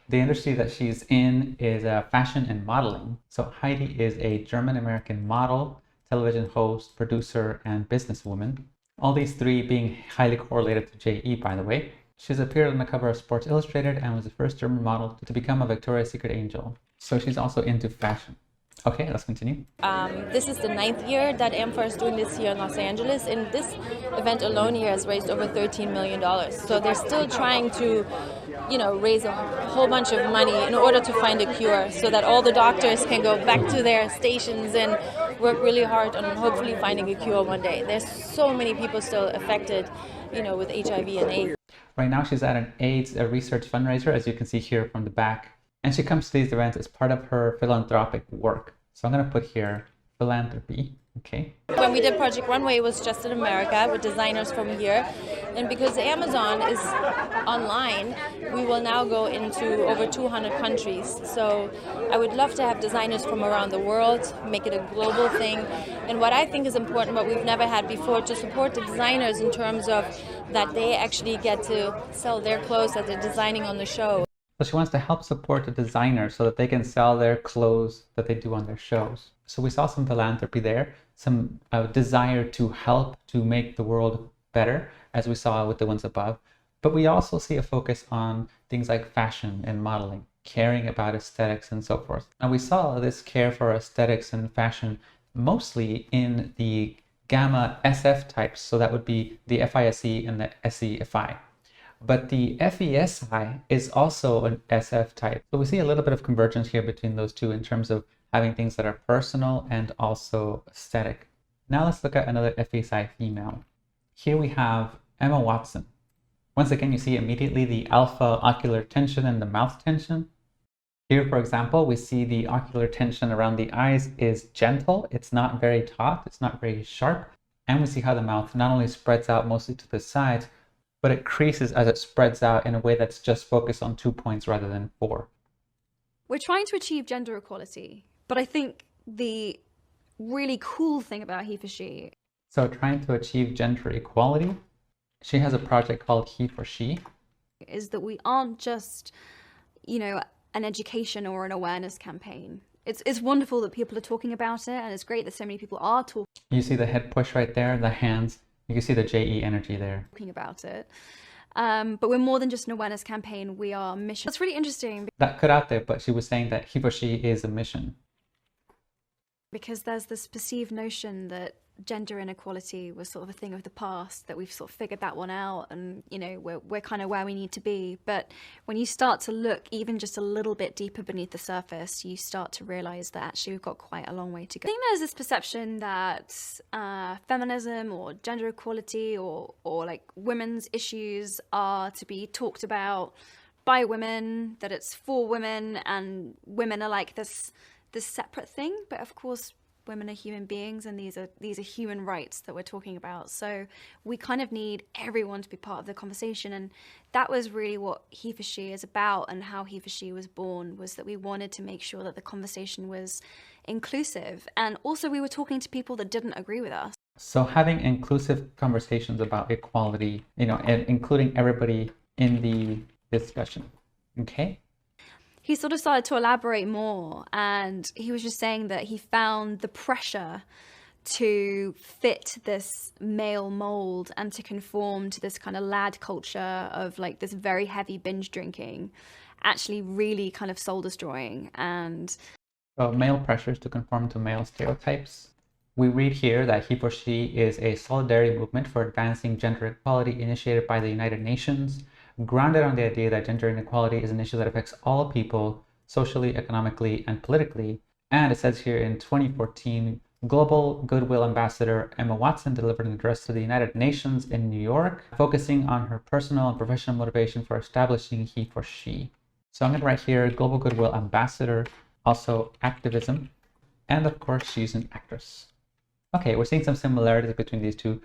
The industry that she's in is fashion and modeling. So Heidi is a German-American model, television host, producer, and businesswoman. All these three being highly correlated to JE, by the way. She's appeared on the cover of Sports Illustrated and was the first German model to become a Victoria's Secret angel. So she's also into fashion. Okay, let's continue. This is the 9th year that AMFAR is doing this here in Los Angeles, and this event alone here has raised over $13 million. So they're still trying to, you know, raise a whole bunch of money in order to find a cure so that all the doctors can go back to their stations and work really hard on hopefully finding a cure one day. There's so many people still affected, you know, with HIV and AIDS. Right now she's at an AIDS research fundraiser, as you can see here from the back. And she comes to these events as part of her philanthropic work. So I'm going to put here philanthropy. Okay. When we did Project Runway, it was just in America with designers from here. And because Amazon is online, we will now go into over 200 countries. So I would love to have designers from around the world, make it a global thing. And what I think is important, what we've never had before, to support the designers in terms of that they actually get to sell their clothes that they're designing on the show. So she wants to help support the designers so that they can sell their clothes that they do on their shows. So we saw some philanthropy there, some desire to help to make the world better, as we saw with the ones above. But we also see a focus on things like fashion and modeling, caring about aesthetics and so forth. And we saw this care for aesthetics and fashion mostly in the gamma SF types. So that would be the FISE and the SEFI. But the FESI is also an SF type. So we see a little bit of convergence here between those two in terms of having things that are personal and also aesthetic. Now let's look at another FESI female. Here we have Emma Watson. Once again, you see immediately the alpha ocular tension and the mouth tension. Here, for example, we see the ocular tension around the eyes is gentle. It's not very taut. It's not very sharp. And we see how the mouth not only spreads out mostly to the sides, but it creases as it spreads out in a way that's just focused on 2 points rather than 4. We're trying to achieve gender equality, but I think the really cool thing about He for She. So trying to achieve gender equality, she has a project called He for She. Is that we aren't just, you know, an education or an awareness campaign. It's wonderful that people are talking about it, and it's great that so many people are talking. You see the head push right there, the hands. You can see the JE energy there. Talking about it. But we're more than just an awareness campaign. We are mission. That's really interesting. That cut out there, but she was saying that He for She is a mission. Because there's this perceived notion that gender inequality was sort of a thing of the past, that we've sort of figured that one out and, you know, we're kind of where we need to be. But when you start to look even just a little bit deeper beneath the surface, you start to realize that actually we've got quite a long way to go. I think there's this perception that feminism or gender equality or like women's issues are to be talked about by women, that it's for women and women are like this separate thing. But of course, women are human beings and these are human rights that we're talking about. So we kind of need everyone to be part of the conversation. And that was really what He for She is about, and how He for She was born, was that we wanted to make sure that the conversation was inclusive. And also we were talking to people that didn't agree with us. So having inclusive conversations about equality, you know, and including everybody in the discussion. Okay. He sort of started to elaborate more, and he was just saying that he found the pressure to fit this male mold and to conform to this kind of lad culture of like this very heavy binge drinking actually really kind of soul destroying. And so male pressures to conform to male stereotypes. We read here that He for She is a solidarity movement for advancing gender equality initiated by the United Nations, grounded on the idea that gender inequality is an issue that affects all people, socially, economically, and politically. And it says here in 2014, Global Goodwill Ambassador Emma Watson delivered an address to the United Nations in New York, focusing on her personal and professional motivation for establishing He for She. So I'm going to write here, Global Goodwill Ambassador, also activism, and of course, she's an actress. Okay, we're seeing some similarities between these two.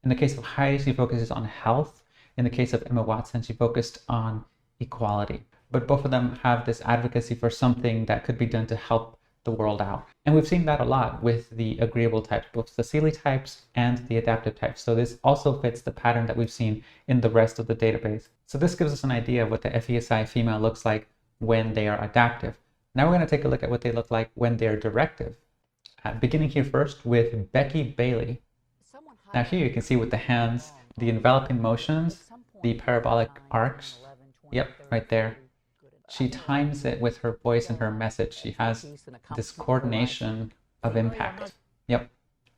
In the case of Heidi, she focuses on health. In the case of Emma Watson, she focused on equality. But both of them have this advocacy for something that could be done to help the world out. And we've seen that a lot with the agreeable types, both the Seeley types and the adaptive types. So this also fits the pattern that we've seen in the rest of the database. So this gives us an idea of what the FESI female looks like when they are adaptive. Now we're going to take a look at what they look like when they're directive. Beginning here first with Becky Bailey. Now here you can see with the hands, the enveloping motions, the parabolic arcs. Yep, right there. She times it with her voice and her message. She has this coordination of impact. Yep.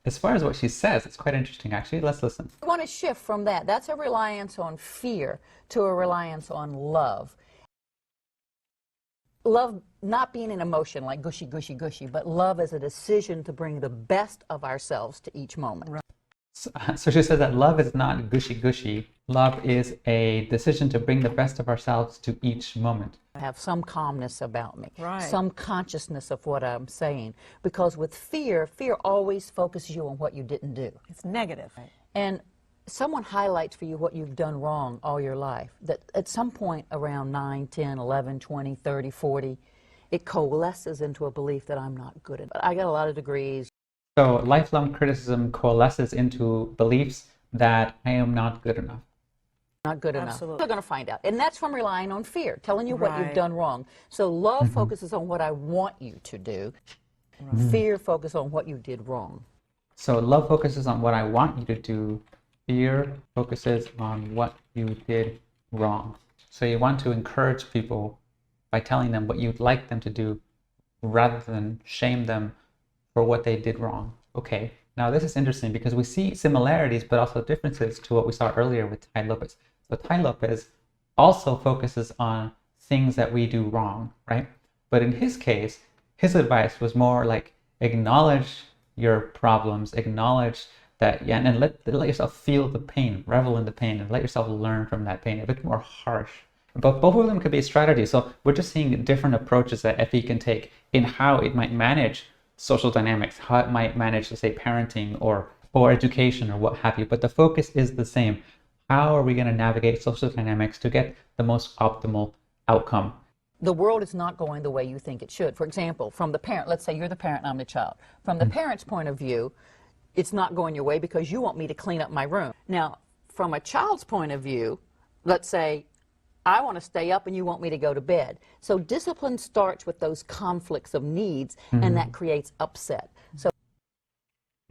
As far as what she says, it's quite interesting actually. Let's listen. We want to shift from that. That's a reliance on fear to a reliance on love. Love not being an emotion like gushy, gushy, gushy, but love is a decision to bring the best of ourselves to each moment. So she says that love is not gushy, gushy. Love is a decision to bring the best of ourselves to each moment. I have some calmness about me, Right. some consciousness of what I'm saying. Because with fear, fear always focuses you on what you didn't do. It's negative. And someone highlights for you what you've done wrong all your life, that at some point around 9, 10, 11, 20, 30, 40, it coalesces into a belief that I'm not good enough. I got a lot of degrees. So lifelong criticism coalesces into beliefs that I am not good enough. Not good enough. Absolutely. They're going to find out. And that's from relying on fear, telling you what you've Right. done wrong. So love focuses on what I want you to do. Fear focuses on what you did wrong. So love focuses on what I want you to do. Fear focuses on what you did wrong. So you want to encourage people by telling them what you'd like them to do rather than shame them for what they did wrong. Okay, now this is interesting because we see similarities but also differences to what we saw earlier with Tai Lopez. So Tai Lopez also focuses on things that we do wrong, right? But in his case, his advice was more like acknowledge your problems, acknowledge that, yeah, and let yourself feel the pain, revel in the pain, and let yourself learn from that pain, a bit more harsh. But both of them could be a strategy. So we're just seeing different approaches that FE can take in how it might manage social dynamics, how it might manage, to say, parenting or education or what have you. But the focus is the same. How are we going to navigate social dynamics to get the most optimal outcome? The world is not going the way you think it should. For example, from the parent, let's say you're the parent and I'm the child. From the parent's point of view, it's not going your way because you want me to clean up my room. Now, from a child's point of view, let's say I want to stay up and you want me to go to bed. So discipline starts with those conflicts of needs, and that creates upset. So,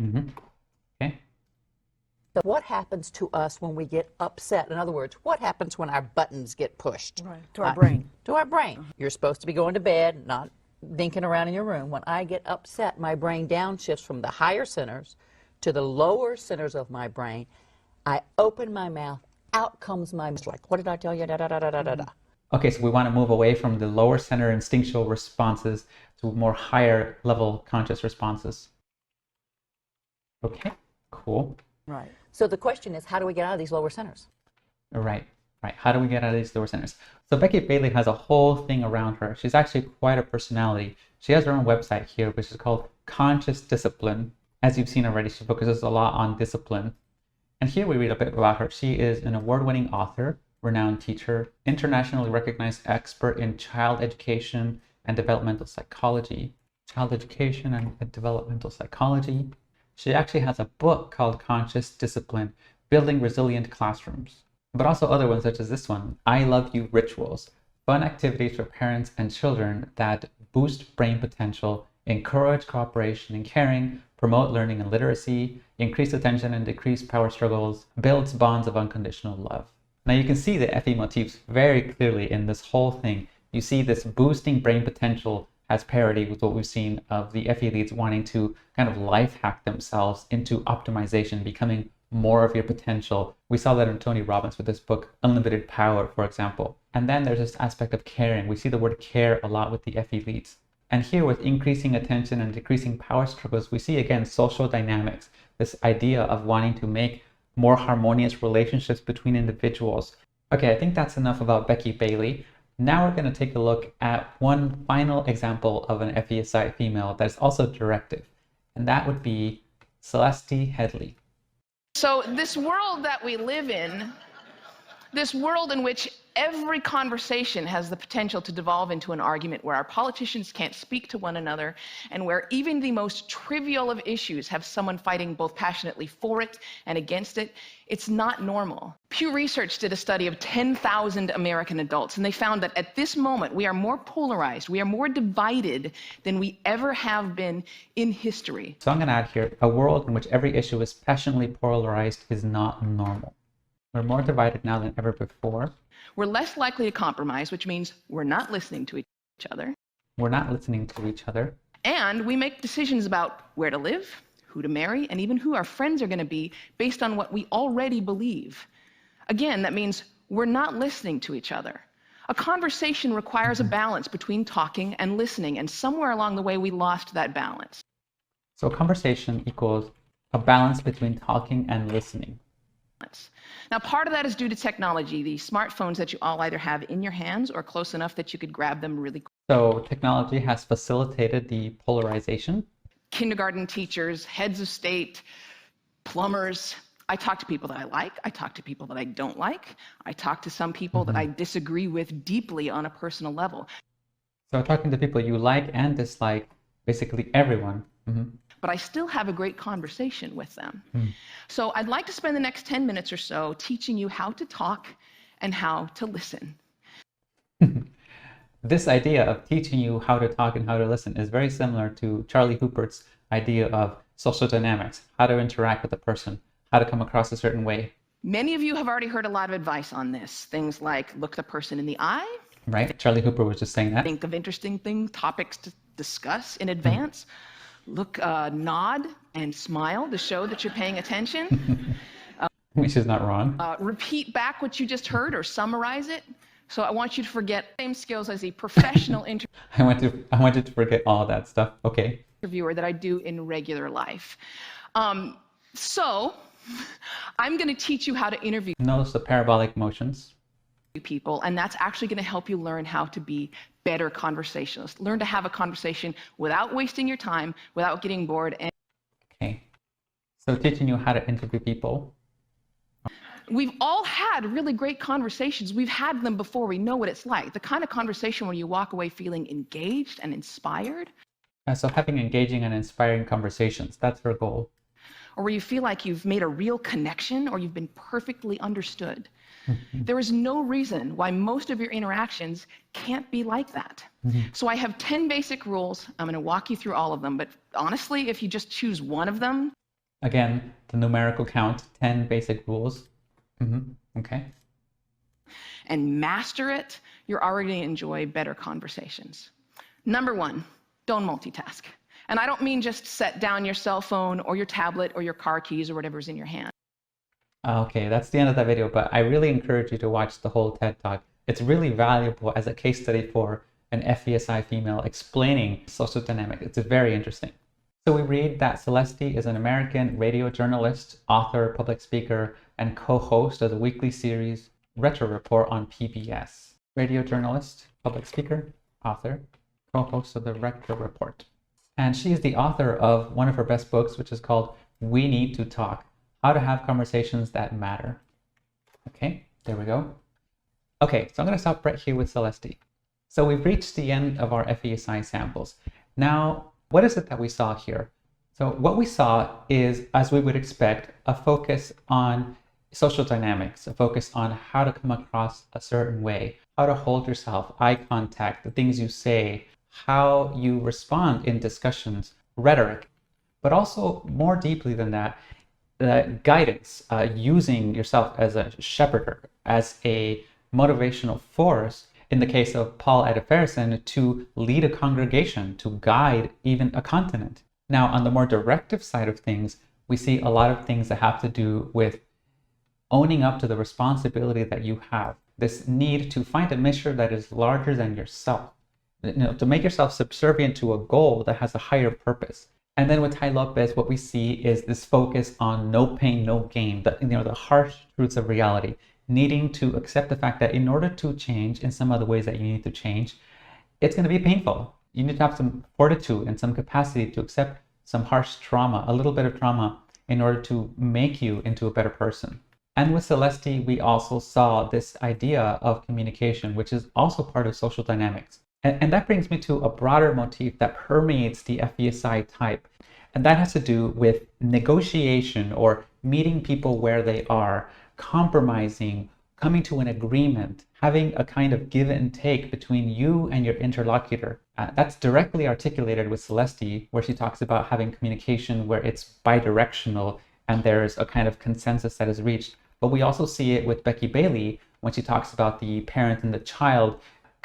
Okay. so what happens to us when we get upset? In other words, what happens when our buttons get pushed? Right. To our brain. To our brain. You're supposed to be going to bed, not dinking around in your room, when I get upset, my brain downshifts from the higher centers to the lower centers of my brain. I open my mouth, out comes my, like, what did I tell you? Da, da, da, da, da, da. Okay, so we want to move away from the lower center instinctual responses to more higher level conscious responses. Okay, cool. Right. So the question is, how do we get out of these lower centers? Right. How do we get out of these lower centers? So Becky Bailey has a whole thing around her. She's actually quite a personality. She has her own website here, which is called Conscious Discipline. As you've seen already, she focuses a lot on discipline. And here we read a bit about her. She is an award-winning author, renowned teacher, internationally recognized expert in child education and developmental psychology. Child education and developmental psychology. She actually has a book called Conscious Discipline, Building Resilient Classrooms. But also other ones such as this one, I Love You Rituals, fun activities for parents and children that boost brain potential, encourage cooperation and caring, promote learning and literacy, increase attention and decrease power struggles, builds bonds of unconditional love. Now you can see the FE motifs very clearly in this whole thing. You see this boosting brain potential has parity with what we've seen of the FE elites wanting to kind of life hack themselves into optimization, becoming more of your potential. We saw that in Tony Robbins with this book, Unlimited Power, for example. And then there's this aspect of caring. We see the word care a lot with the FE elites. And here with increasing attention and decreasing power struggles, we see again social dynamics, this idea of wanting to make more harmonious relationships between individuals. Okay, I think that's enough about Becky Bailey. Now we're going to take a look at one final example of an FESI female that is also directive, and that would be Celeste Headlee. So this world that we live in, this world in which every conversation has the potential to devolve into an argument, where our politicians can't speak to one another, and where even the most trivial of issues have someone fighting both passionately for it and against it, it's not normal. Pew Research did a study of 10,000 American adults, and they found that at this moment we are more polarized, we are more divided than we ever have been in history. So I'm going to add here, a world in which every issue is passionately polarized is not normal. We're more divided now than ever before. We're less likely to compromise, which means we're not listening to each other. We're not listening to each other. And we make decisions about where to live, who to marry, and even who our friends are going to be based on what we already believe. Again, that means we're not listening to each other. A conversation requires a balance between talking and listening, and somewhere along the way we lost that balance. So a conversation equals a balance between talking and listening. Now, part of that is due to technology, the smartphones that you all either have in your hands or close enough that you could grab them really quickly. So technology has facilitated the polarization. Kindergarten teachers, heads of state, plumbers. I talk to people that I like. I talk to people that I don't like. I talk to some people that I disagree with deeply on a personal level. So talking to people you like and dislike, basically everyone. But I still have a great conversation with them. So I'd like to spend the next 10 minutes or so teaching you how to talk and how to listen. This idea of teaching you how to talk and how to listen is very similar to Charlie Hoopert's idea of social dynamics, how to interact with a person, how to come across a certain way. Many of you have already heard a lot of advice on this. Things like look the person in the eye. Right? Charlie Hooper was just saying that. Think of interesting topics to discuss in advance. Look, nod and smile to show that you're paying attention. Which is not wrong. Repeat back what you just heard or summarize it. So I want you to forget the same skills as a professional I wanted to forget all that stuff. Okay. Interviewer that I do in regular life. So I'm going to teach you how to interview Notice the parabolic motions. People, and that's actually going to help you learn how to be better conversationalists. Learn to have a conversation without wasting your time, without getting bored. And okay. So teaching you how to interview people. We've all had really great conversations. We've had them before. We know what it's like. The kind of conversation where you walk away feeling engaged and inspired. So having engaging and inspiring conversations, that's her goal. Or where you feel like you've made a real connection or you've been perfectly understood. There is no reason why most of your interactions can't be like that. So I have 10 basic rules. I'm going to walk you through all of them, but honestly, if you just choose one of them. Again, the numerical count, 10 basic rules. Okay. And master it, you're already going to enjoy better conversations. Number one, don't multitask. And I don't mean just set down your cell phone or your tablet or your car keys or whatever's in your hand. Okay, that's the end of that video, but I really encourage you to watch the whole TED Talk. It's really valuable as a case study for an FESI female explaining social dynamics. It's very interesting. So we read that Celeste is an American radio journalist, author, public speaker, and co-host of the weekly series Retro Report on PBS. Radio journalist, public speaker, author, co-host of the Retro Report. And she is the author of one of her best books, which is called We Need to Talk: How to Have Conversations That Matter. Okay, there we go. Okay, so I'm going to stop right here with Celeste. So we've reached the end of our FESI samples. Now, what is it that we saw here? So what we saw is, as we would expect, a focus on social dynamics, a focus on how to come across a certain way, how to hold yourself, eye contact, the things you say, how you respond in discussions, rhetoric, but also more deeply than that, guidance, using yourself as a shepherder, as a motivational force, in the case of Paul Adefarasin, to lead a congregation, to guide even a continent. Now, on the more directive side of things, we see a lot of things that have to do with owning up to the responsibility that you have, this need to find a mission that is larger than yourself, to make yourself subservient to a goal that has a higher purpose. And then with Tai Lopez, what we see is this focus on no pain, no gain, the harsh truths of reality, needing to accept the fact that in order to change in some of the ways that you need to change, it's going to be painful. You need to have some fortitude and some capacity to accept some harsh trauma, a little bit of trauma, in order to make you into a better person. And with Celeste, we also saw this idea of communication, which is also part of social dynamics. And that brings me to a broader motif that permeates the FESI type. And that has to do with negotiation, or meeting people where they are, compromising, coming to an agreement, having a kind of give and take between you and your interlocutor. That's directly articulated with Celeste, where she talks about having communication where it's bidirectional and there's a kind of consensus that is reached. But we also see it with Becky Bailey when she talks about the parent and the child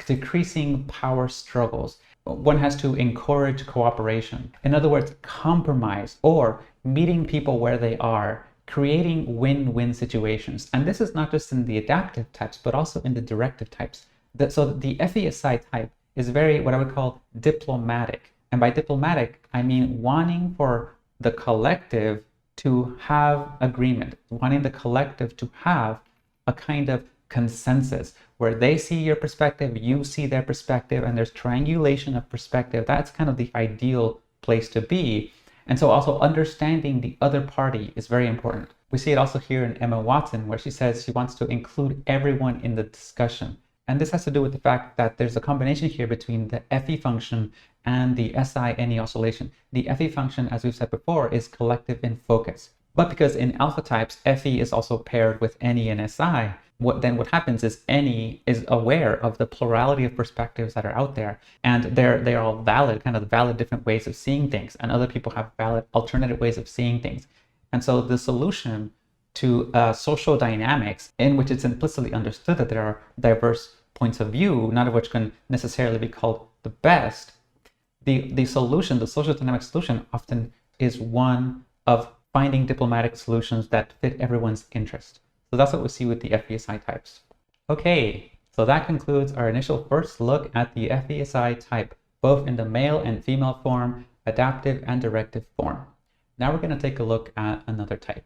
decreasing power struggles. One has to encourage cooperation. In other words, compromise, or meeting people where they are, creating win-win situations. And this is not just in the adaptive types, but also in the directive types. So the FESI type is very, what I would call, diplomatic. And by diplomatic, I mean wanting for the collective to have agreement, wanting the collective to have a kind of consensus where they see your perspective, you see their perspective, and there's triangulation of perspective. That's kind of the ideal place to be. And so also understanding the other party is very important. We see it also here in Emma Watson, where she says she wants to include everyone in the discussion. And this has to do with the fact that there's a combination here between the FE function and the SI-NE oscillation. The FE function, as we've said before, is collective in focus. But because in alpha types, FE is also paired with NE and SI, what happens is NE is aware of the plurality of perspectives that are out there, and they're all valid, kind of valid different ways of seeing things, and other people have valid alternative ways of seeing things. And so the solution to social dynamics, in which it's implicitly understood that there are diverse points of view, none of which can necessarily be called the best, the solution, the social dynamic solution, often is one of finding diplomatic solutions that fit everyone's interest. So that's what we see with the FESI types. Okay, so that concludes our initial first look at the FESI type, both in the male and female form, adaptive and directive form. Now we're going to take a look at another type.